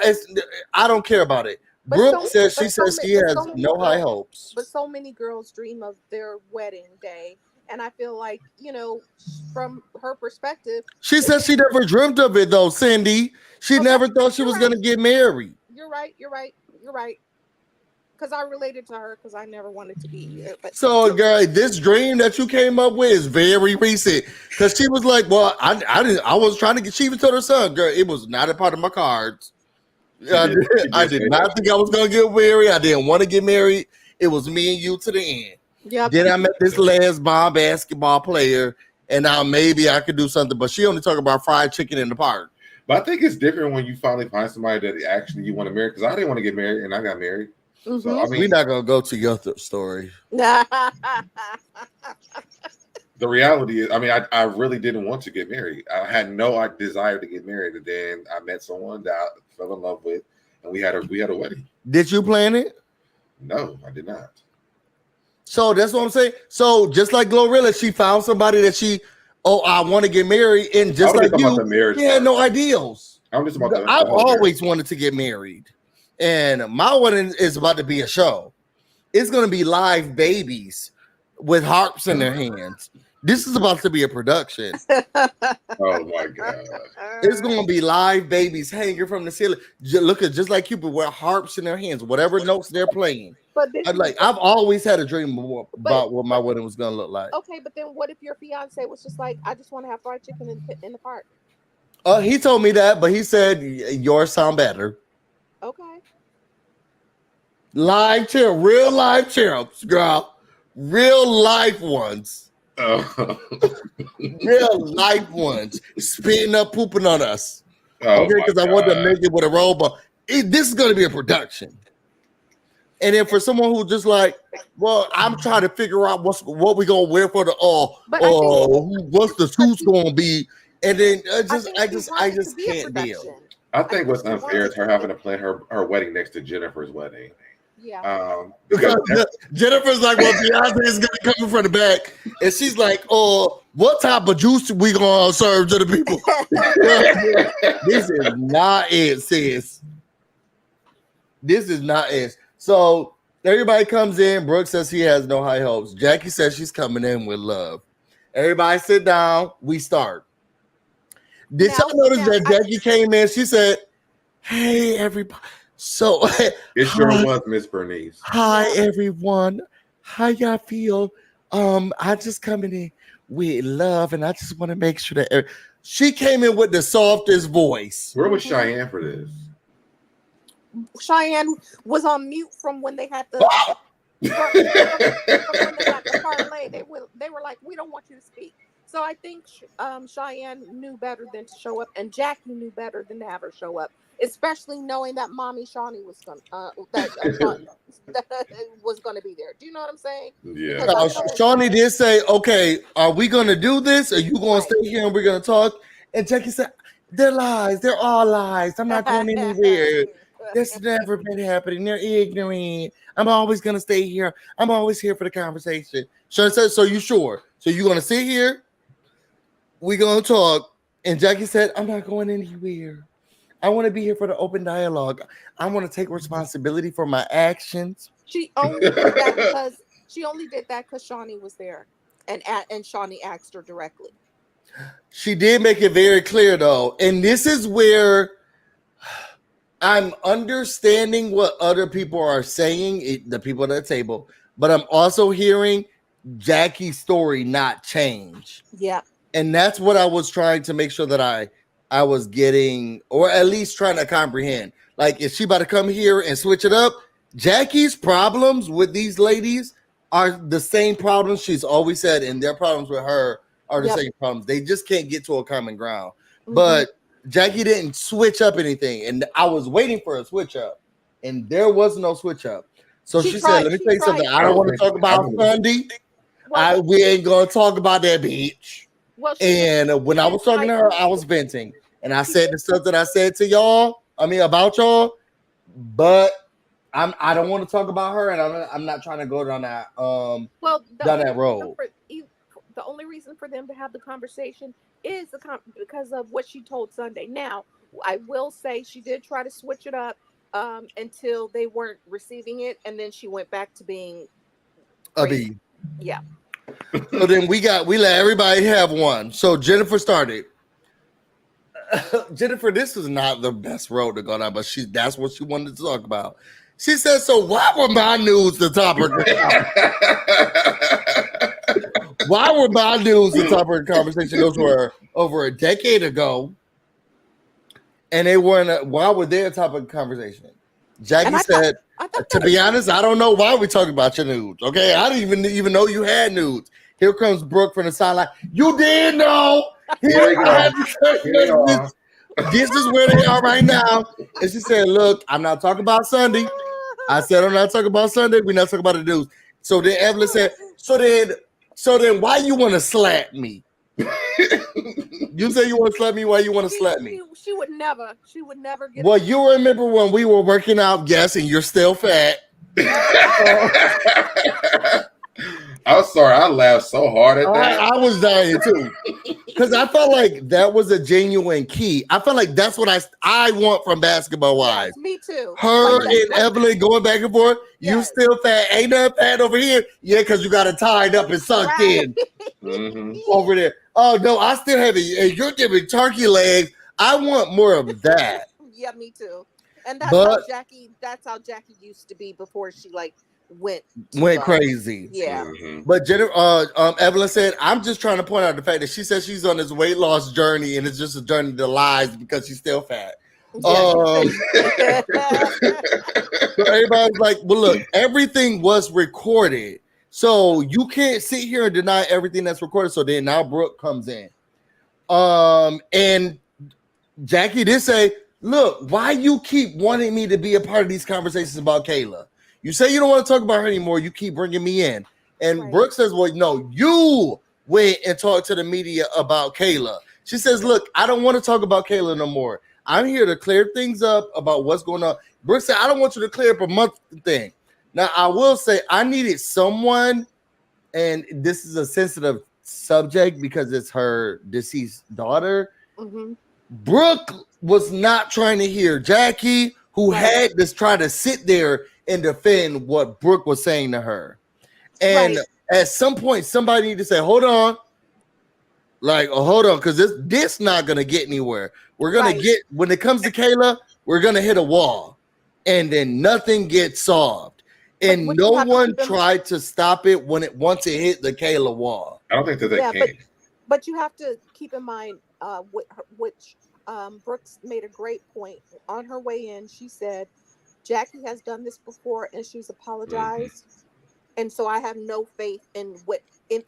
I don't care about it.
But
Brooke
so,
says
but
she
so,
says
ma-
she
but
has
so many
no high
girls,
hopes.
but so many girls dream of their wedding day, and I feel like from her perspective,
She
it's
says she never dreamt of it though, Cindy. She
okay.
never thought she
You're
was
right.
gonna get married.
You're right. You're right. You're right. Because I related to her because I never wanted to be. But
So, girl, this dream that you came up with is very recent. Because she was like, "Well, I didn't. I was trying to get." She even told her son, "Girl, it was not a part of my cards.
She did. She
I
did
did
say
not
that.
think I was gonna get married. I didn't want to get married. It was me and you to the end.
yep.
Then I met this lesbian basketball player, and now maybe I could do something." But she only talk about fried chicken in the park.
But I think it's different when you finally find somebody that actually you want to marry. Because I didn't want to get married, and I got married. So I
We're
mean,
not gonna go to your story.
the reality is, I mean, I really didn't want to get married. I had no desire to get married, and then I met someone that I fell in love with, and we had a wedding.
Did you plan it?
No, I did not.
So that's what I'm saying. So just like Glorilla, she found somebody that I want to get married, and just
I was
like
talking
you,
about the marriage
she had
part.
no ideals.
I'm just about the
I've
whole
always wanted to get married, and my wedding is about to be a show. It's going to be live babies with harps in their hands. This is about to be a production.
Oh my god!
It's going to be live babies hanging from the ceiling. Look at just like Cupid with harps in their hands, whatever notes they're playing.
But then,
I've always had a dream about
But-
what my wedding was going to look like.
okay, but then what if your fiance was just like, I just want to have fried chicken in the park?
He told me that, but he said yours sound better.
Okay.
Real live cherubs, girl, real life ones,
Oh,
real life ones, spitting up, pooping on us.
oh
Okay, because I want to make it with a robot. This is going to be a production. And then for someone who just like, well, I'm trying to figure out what we gonna wear for the
But I think-
what's the suits gonna be, and then I
think
just
you want it to be a
can't deal.
production.
I think what's unfair is her having to plan her wedding next to Jennifer's wedding.
Yeah.
Because
Jennifer's like, well, Beyonce is gonna come from the back, and she's like, oh, what type of juice we gonna serve to the people? This is not it, sis. This is not it. So everybody comes in. Brooke says he has no high hopes. Jackie says she's coming in with love. Everybody sit down. We start. Did y'all notice that Jackie came in? She said, hey, everybody. So
it sure was Miss Bernice.
hi, everyone. How y'all feel? I just coming in with love, and I just want to make sure that she came in with the softest voice.
Where was Cheyenne for this?
Cheyenne was on mute from when they had the parlay. They were like, we don't want you to speak. So I think Cheyenne knew better than to show up, and Jackie knew better than to have her show up, especially knowing that Mommy Shaunie was was going to be there. Do you know what I'm saying?
Yeah.
Shaunie did say, okay, are we going to do this? Are you going to stay here and we're going to talk? And Jackie said, they're lies. They're all lies. I'm not going anywhere. That's never been happening. They're ignorant. I'm always going to stay here. I'm always here for the conversation. Shaunie said, so you sure? So you're going to sit here? We're going to talk. And Jackie said, I'm not going anywhere. I want to be here for the open dialogue. I want to take responsibility for my actions.
She only did that because Shaunie was there, and Shaunie asked her directly.
She did make it very clear, though. And this is where I'm understanding what other people are saying, the people at the table, but I'm also hearing Jackie's story not change.
Yeah.
And that's what I was trying to make sure that I was getting, or at least trying to comprehend. Like, is she about to come here and switch it up? Jackie's problems with these ladies are the same problems she's always said, and their problems with her are the same problems. They just can't get to a common ground. Mm-hmm. But Jackie didn't switch up anything, and I was waiting for a switch up, and there was no switch up. So she said, let me tell you something. I don't want to talk about Sunday. We ain't gonna talk about that bitch.
Well,
And when I was talking to her, I was venting, and I said the stuff that I said to y'all. I mean about y'all, but I don't want to talk about her, and I'm not trying to go down that down that road.
The only reason for them to have the conversation is because of what she told Sunday. Now, I will say she did try to switch it up until they weren't receiving it, and then she went back to being
A B.
Yeah.
So then we let everybody have one. So Jennifer started. Jennifer, this was not the best road to go down, but that's what she wanted to talk about. She said, so why were my news the topic? Why were my news the topic of conversation? Those were over a decade ago. And they weren't, why were they a topic of conversation? Jackie said, to be honest, I don't know why we're talking about your nudes. Okay, I didn't even know you had nudes. Here comes Brooke from the sideline. You did know. Here this is where they are right now. And she said, look, I'm not talking about Sunday. I said, I'm not talking about Sunday. We're not talking about the news. So then Evelyn said, so then why you want to slap me? You say you want to slap me. Why you want to slap me?
She would never get.
Well, you remember when we were working out, yes, and you're still fat.
I'm sorry, I laughed so hard at that.
I was dying too, because I felt like that was a genuine key. I felt like that's what I want from Basketball Wives.
Yes, me too.
Her and Evelyn going back and forth. Yes. You still fat? Ain't nothing fat over here. Yeah, because you got it tied up and sucked in over there. Oh no, I still have it. And you're giving turkey legs. I want more of that.
Yeah, me too. And that's how Jackie used to be before she went
crazy.
Yeah.
But Jennifer, Evelyn said, I'm just trying to point out the fact that she says she's on this weight loss journey and it's just a journey to lies because she's still fat. So everybody's like, well, look, everything was recorded. So you can't sit here and deny everything that's recorded. So then now Brooke comes in. And Jackie did say, look, why you keep wanting me to be a part of these conversations about Kayla? You say you don't want to talk about her anymore. You keep bringing me in. And Brooke says, well, no, you went and talked to the media about Kayla. She says, look, I don't want to talk about Kayla no more. I'm here to clear things up about what's going on. Brooke said, I don't want you to clear up a month thing. Now, I will say I needed someone, and this is a sensitive subject because it's her deceased daughter. Brooke was not trying to hear Jackie, who had to try to sit there and defend what Brooke was saying to her. And at some point, somebody need to say, hold on. Hold on, because this not going to get anywhere. We're going to get, when it comes to Kayla, we're going to hit a wall. And then nothing gets solved. And no one tried to stop it once it hit the Kayla wall.
I don't think that they can.
But you have to keep in mind, which Brooks made a great point. On her way in, she said, Jackie has done this before and she's apologized. And so I have no faith in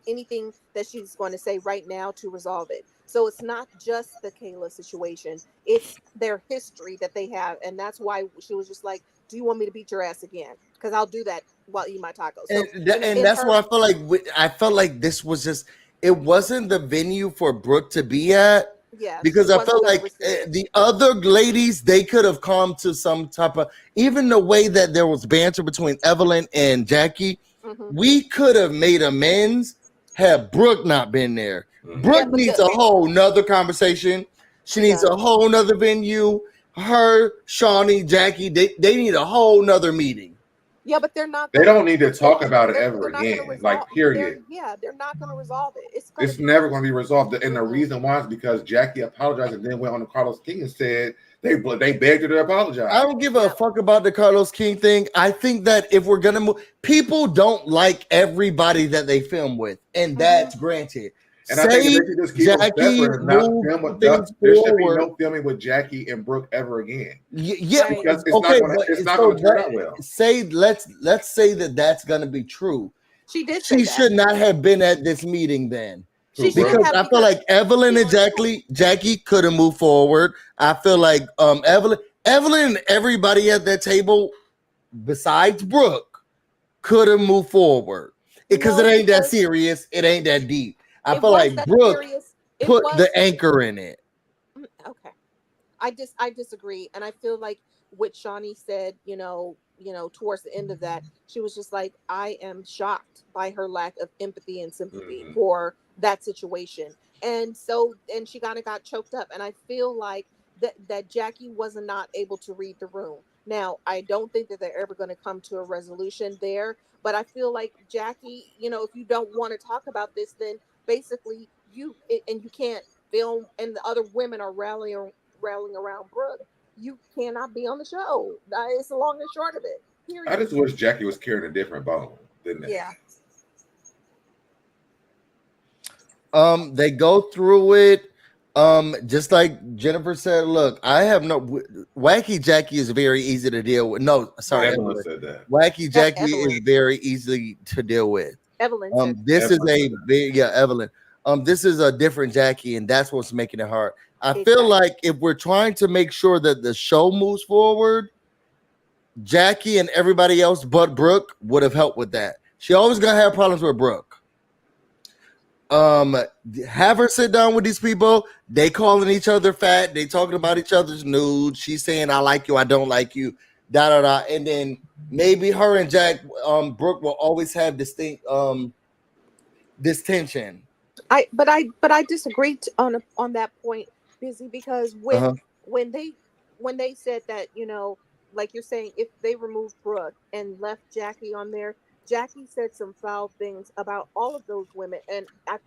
anything that she's going to say right now to resolve it. So it's not just the Kayla situation. It's their history that they have. And that's why she was just like, do you want me to beat your ass again? Because I'll do that while you eat my tacos. So,
and that's why I felt like this was just, it wasn't the venue for Brooke to be at.
Yeah,
because I felt like the other ladies, they could have come to some type of, even the way that there was banter between Evelyn and Jackie, we could have made amends had Brooke not been there. Brooke needs a whole nother conversation. She needs a whole nother venue. Her, Shaunie, Jackie, they need a whole nother meeting.
Yeah, but they're not.
They don't need to talk about it ever again. Period.
They're not going to resolve it.
It's never going to be resolved. And the reason why is because Jackie apologized and then went on to Carlos King and said they begged her to apologize.
I don't give a fuck about the Carlos King thing. I think that if we're gonna move, people don't like everybody that they film with, and that's granted.
And I think they should just keep Jackie there should be no filming with Jackie and Brooke ever again.
Yeah,
because it's not going to turn out well.
Let's say that that's going to be true.
She did.
She should not have been at this meeting then. Because I feel like Evelyn and Jackie could have moved forward. I feel like Evelyn and everybody at that table besides Brooke could have moved forward. because
No,
it ain't that
because
serious. It ain't that deep. I
it
feel
was
like
that
Brooke
serious. It
put
was.
the anchor in it.
Okay. I disagree, and I feel like what Shaunie said, towards the end of that, she was just like, I am shocked by her lack of empathy and sympathy for that situation, and she kind of got choked up, and I feel like that Jackie was not able to read the room. Now, I don't think that they're ever going to come to a resolution there, but I feel like Jackie, if you don't want to talk about this, then basically and you can't film, and the other women are rallying around Brooke, you cannot be on the show. It's the long and short of it. Period.
I just wish Jackie was carrying a different bone, didn't it?
Yeah.
They go through it. Just like Jennifer said, look, I have Wacky Jackie is very easy to deal with. No, sorry,
Evelyn
Evelyn.
said that.
Wacky Jackie is
Evelyn.
very easy to deal with.
Evelyn said
This
Evelyn
is
said that.
Evelyn. This is a different Jackie, and that's what's making it hard. I feel
Exactly.
like if we're trying to make sure that the show moves forward, Jackie and everybody else but Brooke would have helped with that. She always gonna have problems with Brooke. Have her sit down with these people. They calling each other fat. They talking about each other's nudes. She's saying, I like you, I don't like you, da da da. And then maybe her and Brooke will always have distinct this tension.
But I disagree on that point, Busy, because when they said that, like you're saying, if they removed Brooke and left Jackie on there, Jackie said some foul things about all of those women, and I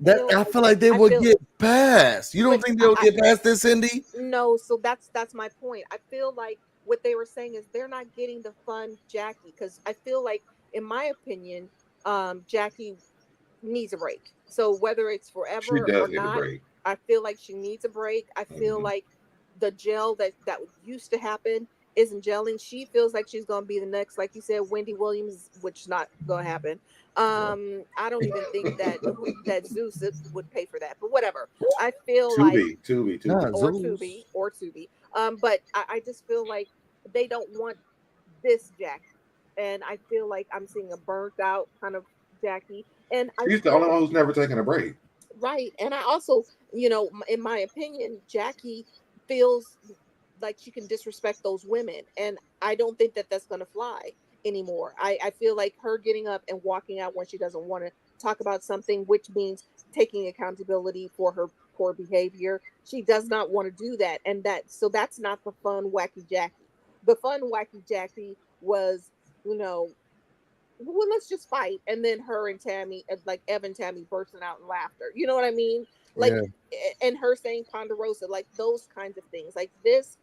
feel like they would get past. You don't think they'll get past this, Cindy?
No, so that's my point. I feel like what they were saying is they're not getting the fun Jackie, because I feel like, in my opinion, Jackie needs a break. So whether it's forever or not, I feel like she needs a break. I feel like the gel that used to happen isn't gelling. She feels like she's gonna be the next, like you said, Wendy Williams, which is not gonna happen. I don't even think that Zeus would pay for that, but whatever. I feel like
Tubi.
Or Tubi. But I just feel like they don't want this Jackie, and I feel like I'm seeing a burnt out kind of Jackie. And
she's the only one who's never taken a break.
Right. And I also, in my opinion, Jackie feels like she can disrespect those women. And I don't think that that's going to fly anymore. I feel like her getting up and walking out when she doesn't want to talk about something, which means taking accountability for her poor behavior. She does not want to do that. And so that's not the fun, wacky Jackie. The fun, wacky Jackie was, well, let's just fight. And then her and Tammy, like Evan Tammy, bursting out in laughter. You know what I mean? Like, and her saying Ponderosa, like those kinds of things. Like this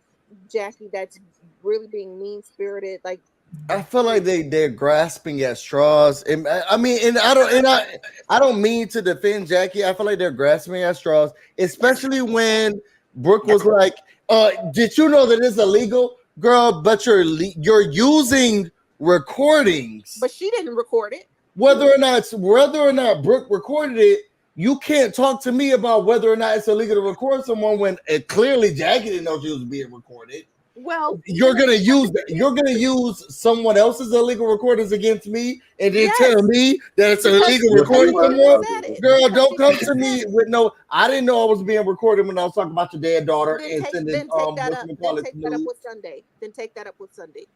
Jackie that's really being mean-spirited. Like,
I feel like they're grasping at straws. And I don't mean to defend Jackie. I feel like they're grasping at straws, especially when Brooke was like, did you know that it's illegal? Girl, but you're using recordings,
but she didn't record it.
Whether or not Brooke recorded it, you can't talk to me about whether or not it's illegal to record someone when clearly Jackie didn't know she was being recorded.
Well,
you're gonna use someone else's illegal recordings against me, and then tell me that it's an illegal recording. Girl, don't come to me with no. I didn't know I was being recorded when I was talking about your dead daughter.
Then take that up with Sunday.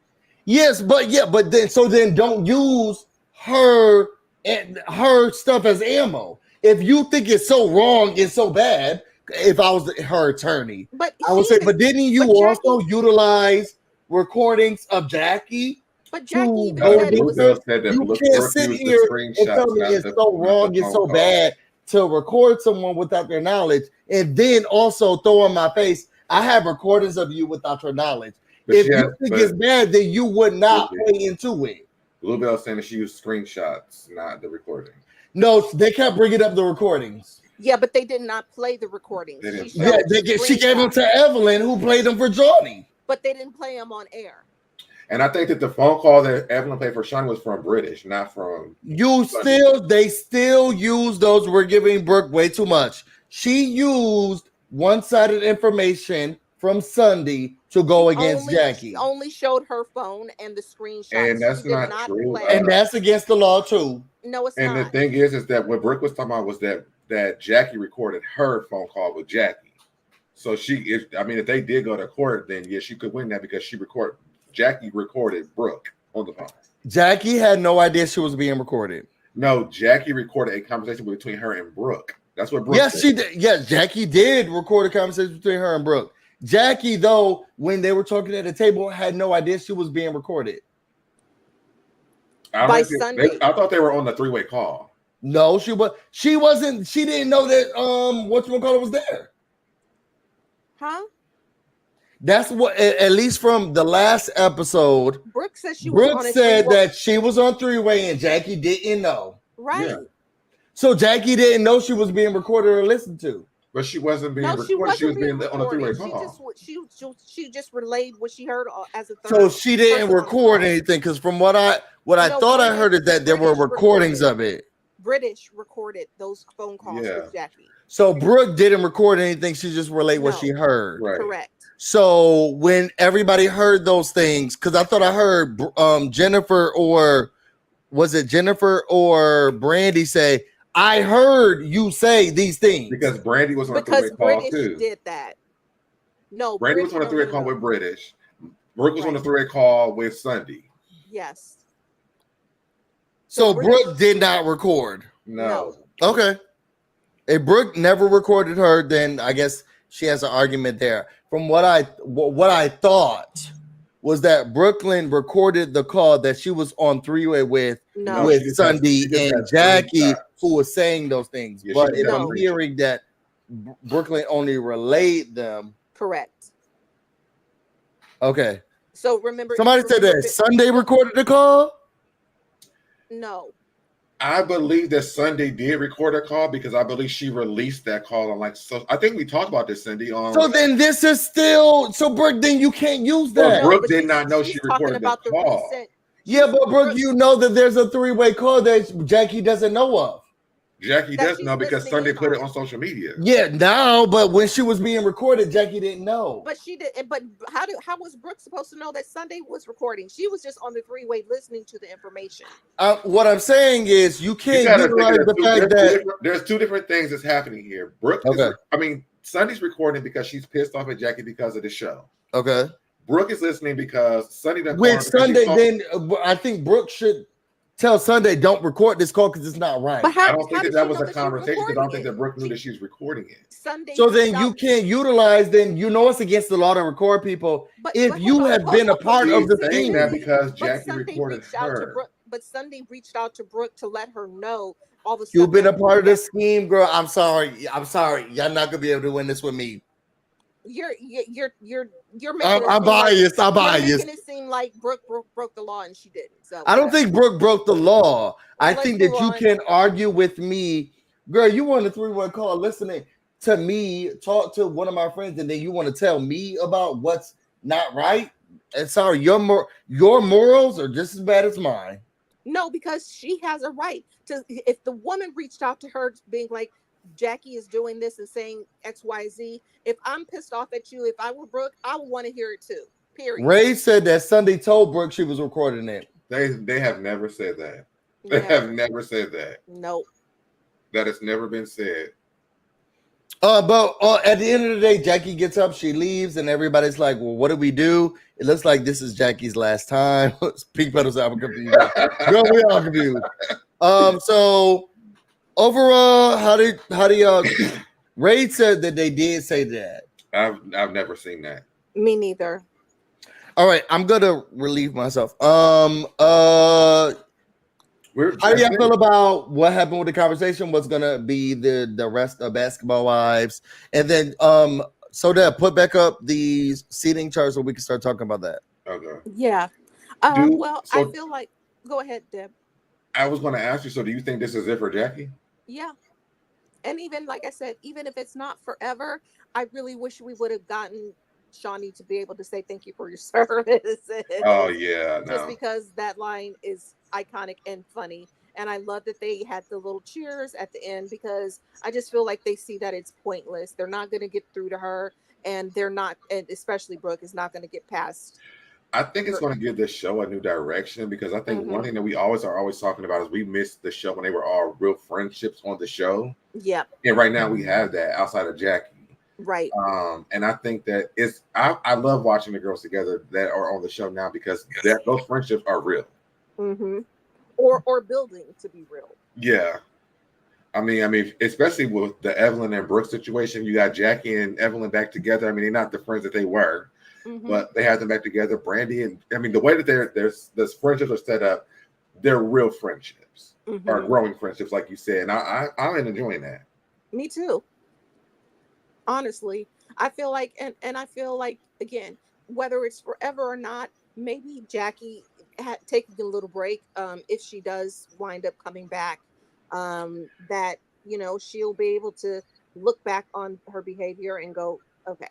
Yes, but then don't use her and her stuff as ammo. If you think it's so wrong, it's so bad. If I was her attorney, I would say, but didn't you also utilize recordings of Jackie?
But Jackie
you can't sit here and tell me it's so wrong, it's so bad to record someone without their knowledge, and then also throw in my face, I have recordings of you without your knowledge. If you think it's bad, then you would not play into it.
Bluebell saying that she used screenshots, not the recording.
No, they kept bringing up the recordings.
Yeah, but they did not play the recordings.
She gave them to Evelyn, who played them for Johnny.
But they didn't play them on air.
And I think that the phone call that Evelyn played for Shaunie was from British, not from.
They still use those. We're giving Brooke way too much. She used one-sided information from Sunday to go
She
against
only,
Jackie.
she only showed her phone and the screenshot.
And that's
she did
not
not
true.
play.
And that's against the law too.
No, it's
And
not.
the thing is that what Brooke was talking about was that Jackie recorded her phone call with Jackie. So if they did go to court, then yeah, she could win that because Jackie recorded Brooke on the phone.
Jackie had no idea she was being recorded.
No, Jackie recorded a conversation between her and Brooke. That's what Brooke
Yes,
said.
she did. Yes, Jackie did record a conversation between her and Brooke. Jackie, though, when they were talking at the table, had no idea she was being recorded.
By Sunday.
I thought they were on the three-way call.
No, she wasn't. She didn't know that whatchamacallit was there.
Huh?
That's what, at least from the last episode,
Brooke said
Brooke said that she was on three-way and Jackie didn't know.
Right.
Yeah.
So Jackie didn't know she was being recorded or listened to.
But she wasn't being recorded. She was being on a three-way call.
She just relayed what she heard as a third.
So she didn't record anything, because from what I thought I heard is that there were recordings of it.
British recorded those phone calls with Jackie.
So Brooke didn't record anything. She just relayed what she heard.
Right.
Correct.
So when everybody heard those things, because I thought I heard Jennifer or Brandy say, I heard you say these things.
Because Brandy was on a three-way call
British
too.
Did that. No,
Brandy was on a three-way call with British. Brooke was on a three-way call with Sunday.
Yes.
So Brooke did not record.
No.
Okay. If Brooke never recorded her, then I guess she has an argument there. From what I thought was that Brooklyn recorded the call that she was on three-way with Sunday and Jackie, who was saying those things.
Yeah,
but if I'm hearing that Brooklyn only relayed them.
Correct.
Okay.
So remember,
somebody said that Sunday recorded the call?
No.
I believe that Sunday did record a call because I believe she released that call on I think we talked about this, Cindy.
So then this is still Brooke. Then you can't use that.
Well, Brooke did not know she recorded the call.
Yeah, but Brooke, you know that there's a three-way call that Jackie doesn't know of.
Jackie does know because Sunday put it on social media.
Yeah, now, but when she was being recorded, Jackie didn't know.
But she did. But how was Brooke supposed to know that Sunday was recording? She was just on the three-way listening to the information.
What I'm saying is you can't utilize the fact that
there's two different things that's happening here. Brooke, Sunday's recording because she's pissed off at Jackie because of the show.
Okay.
Brooke is listening because Sunday doesn't.
With Sunday, then I think Brooke should tell Sunday, don't record this call because it's not right.
But
I don't think that was a conversation because I don't think that Brooke knew that she was recording it.
Sunday.
So then you can't utilize, then you know it's against the law to record people if you have been a part of the
thing. That because
Jackie
recorded her.
But Sunday reached out to Brooke to let her know all the stuff.
You've been a part of the scheme, girl. I'm sorry. Y'all not gonna be able to win this with me.
You're making
I'm biased. I'm biased.
You're making it seem like Brooke broke the law and she didn't. So
I don't think Brooke broke the law. I think that you can argue with me, girl. You want a 3-1 call listening to me talk to one of my friends, and then you want to tell me about what's not right. And sorry, your morals are just as bad as mine.
No, because she has a right to. If the woman reached out to her, being like, Jackie is doing this and saying XYZ. If I'm pissed off at you, if I were Brooke, I would want to hear it too. Period.
Ray said that Sunday told Brooke she was recording it.
They have never said that. They have never said that.
Nope.
That has never been said.
But at the end of the day, Jackie gets up, she leaves, and everybody's like, well, what do we do? It looks like this is Jackie's last time. Pink Petals album confused. Girl, we all confused. So overall, how do y'all Ray said that they did say that.
I've never seen that.
Me neither.
All right, I'm gonna relieve myself. How do y'all feel about what happened with the conversation? What's gonna be the rest of Basketball Wives? And then so that put back up the seating charts so we can start talking about that.
Okay.
Yeah. I feel like go ahead, Deb.
I was gonna ask you, so do you think this is it for Jackie?
Yeah. And even like I said, even if it's not forever, I really wish we would have gotten Shaunie to be able to say thank you for your service.
Oh yeah,
just because that line is iconic and funny. And I love that they had the little cheers at the end because I just feel like they see that it's pointless. They're not going to get through to her, and they're not, and especially Brooke is not going to get past.
I think it's going to give this show a new direction because I think one thing that we always talking about is we missed the show when they were all real friendships on the show.
Yep.
And right now we have that outside of Jackie.
Right.
And I think that I love watching the girls together that are on the show now because those friendships are real.
Or building to be real.
Yeah. I mean, especially with the Evelyn and Brooke situation, you got Jackie and Evelyn back together. I mean, they're not the friends that they were, but they have them back together. Brandy and the way that there's friendships are set up, they're real friendships or growing friendships, like you said. And I'm enjoying that.
Me too. Honestly, I feel like, and I feel like, again, whether it's forever or not, maybe Jackie taking a little break, if she does wind up coming back, that, she'll be able to look back on her behavior and go, okay.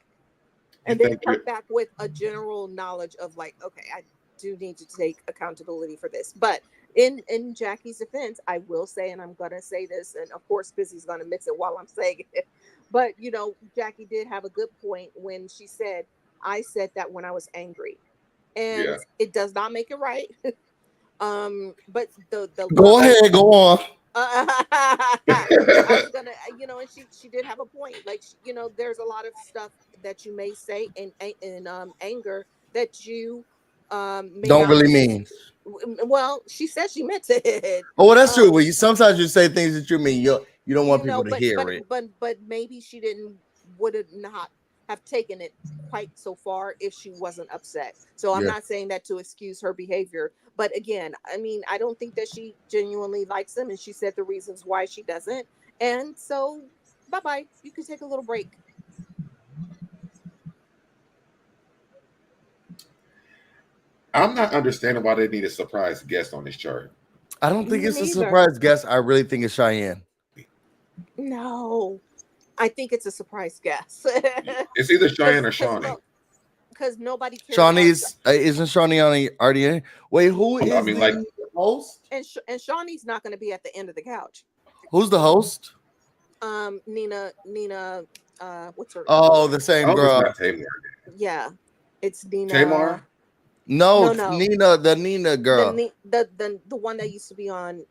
And then come back with a general knowledge of like, okay, I do need to take accountability for this. But in Jackie's defense, I will say, and I'm going to say this, and of course, Busy's going to mix it while I'm saying it. But, Jackie did have a good point when she said, I said that when I was angry. And it does not make it right. But the
go ahead, go on.
I was gonna, and she did have a point. Like, there's a lot of stuff that you may say in anger that you may
don't
not
really mean.
Well, she said she meant it.
Oh, well, that's true. Well, sometimes you say things that you mean. You don't want people to hear it.
But maybe she would not have taken it quite so far if she wasn't upset. So I'm not saying that to excuse her behavior. But again, I mean, I don't think that she genuinely likes him. And she said the reasons why she doesn't. And so, bye-bye. You can take a little break.
I'm not understanding why they need a surprise guest on this chart.
I don't think it's a surprise guest. I really think it's Cheyenne.
No. I think it's a surprise guest.
It's either Cheyenne or Shaunie.
Because nobody cares.
Shawnee's isn't Shaunie already in? Wait, who is the host?
And Shawnee's not going to be at the end of the couch.
Who's the host?
Nina. What's her?
Oh, the same girl.
It's not Tamar.
Yeah, it's Nina.
Tamar?
No, Nina, the Nina girl.
The one that used to be on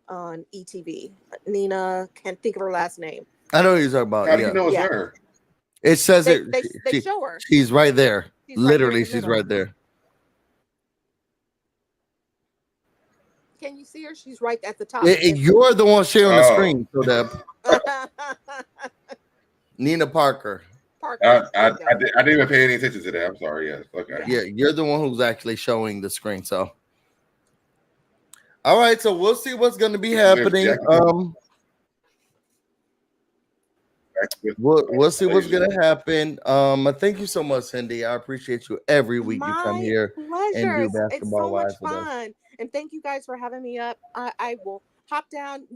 ETV. Nina, can't think of her last name.
I know who you're talking about.
How do you know it's her?
It says
they show her.
She's right there. Literally, she's right there.
Can you see her? She's right at the top.
You're the one sharing the screen, so that Nina Parker.
I didn't even pay any attention to that. I'm sorry. Yes. Okay.
Yeah, you're the one who's actually showing the screen. So, all right. So we'll see what's going to be happening. We'll see what's going to happen. Thank you so much, Cindy. I appreciate you every week. You come here and do basketball.
It's so much fun. And thank you guys for having me up. I will hop down.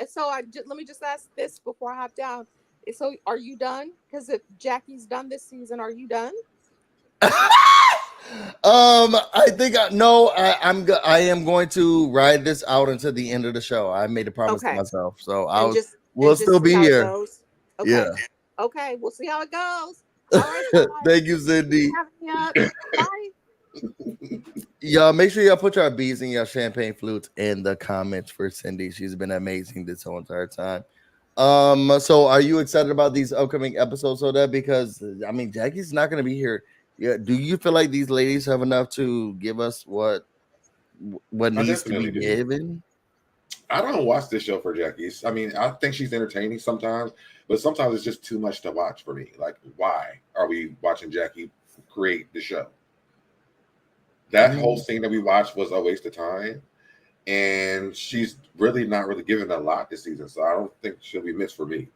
So let me just ask this before I hop down. So are you done? Because if Jackie's done this season, are you done?
I think I am going to ride this out until the end of the show. I made a promise to myself, so we'll still be here.
Okay. Yeah. Okay, we'll see how it goes. All right,
thank you, Cindy. Bye. Y'all make sure y'all put your bees and your champagne flutes in the comments for Cindy. She's been amazing this whole entire time. So are you excited about these upcoming episodes, Soda? Because I mean, Jackie's not going to be here. Yeah. Do you feel like these ladies have enough to give us what needs to be given?
I don't watch this show for Jackie. I mean, I think she's entertaining sometimes, but sometimes it's just too much to watch for me. Like, why are we watching Jackie create the show? That whole scene that we watched was a waste of time. And she's really not really given a lot this season, so I don't think she'll be missed for me.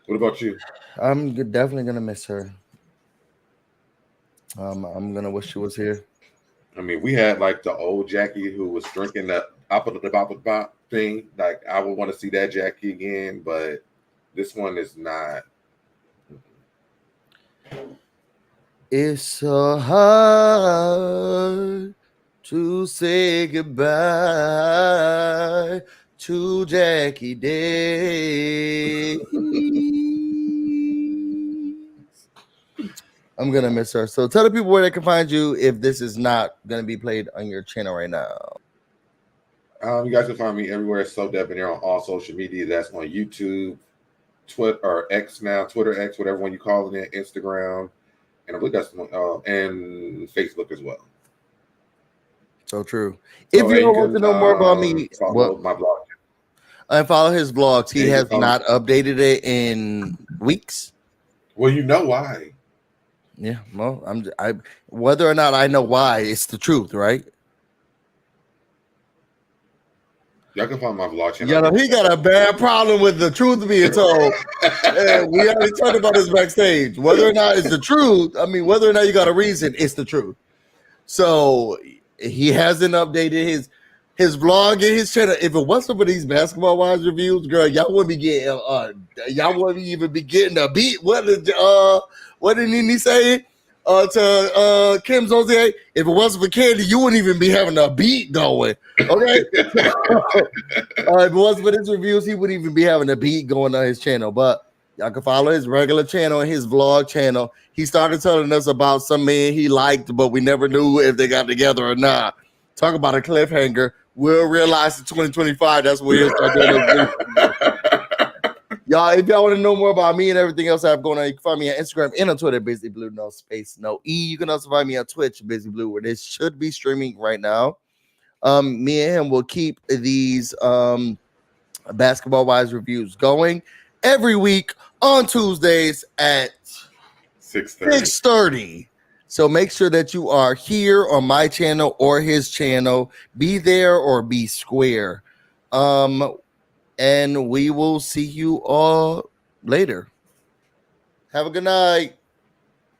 What about you?
I'm definitely gonna miss her. I'm gonna wish she was here.
I mean, we had like the old Jackie who was drinking the apple thing. Like, I would want to see that Jackie again, but this one is not.
It's so hard to say goodbye to Jackie Day. I'm gonna miss her. So tell the people where they can find you if this is not gonna be played on your channel right now.
You guys can find me everywhere. So Debonair on all social media. That's on YouTube, Twitter or X now, Twitter X, whatever one you call it, Instagram, and I believe that's and Facebook as well.
So true.
So,
If you don't want to know more about me,
follow my blog.
And follow his vlogs. He
Yeah,
has not updated it in weeks.
Well, you know why.
Yeah, well, I whether or not I know why, it's the truth, right?
Y'all can find my vlog channel.
Yeah, no, he got a bad problem with the truth being told. We already talked about this backstage. Whether or not it's the truth, I mean, whether or not you got a reason, it's the truth. So he hasn't updated his vlog and his channel. If it wasn't for these Basketball Wives reviews, girl, y'all wouldn't be getting y'all wouldn't even be getting a beat. What did he say to Kim Jose? If it wasn't for Candy, you wouldn't even be having a beat going. Okay. If it wasn't for his reviews, he wouldn't even be having a beat going on his channel. But y'all can follow his regular channel and his vlog channel. He started telling us about some man he liked, but we never knew if they got together or not. Talk about a cliffhanger. We'll realize in 2025 that's what he'll start doing. Y'all, if y'all want to know more about me and everything else I have going on, you can find me on Instagram and on Twitter, BusyBlu, no space, no E. You can also find me on Twitch, BusyBlu, where this should be streaming right now. Me and him will keep these Basketball Wives reviews going every week on Tuesdays at 6:30. So make sure that you are here on my channel or his channel. Be there or be square. And we will see you all later. Have a good night.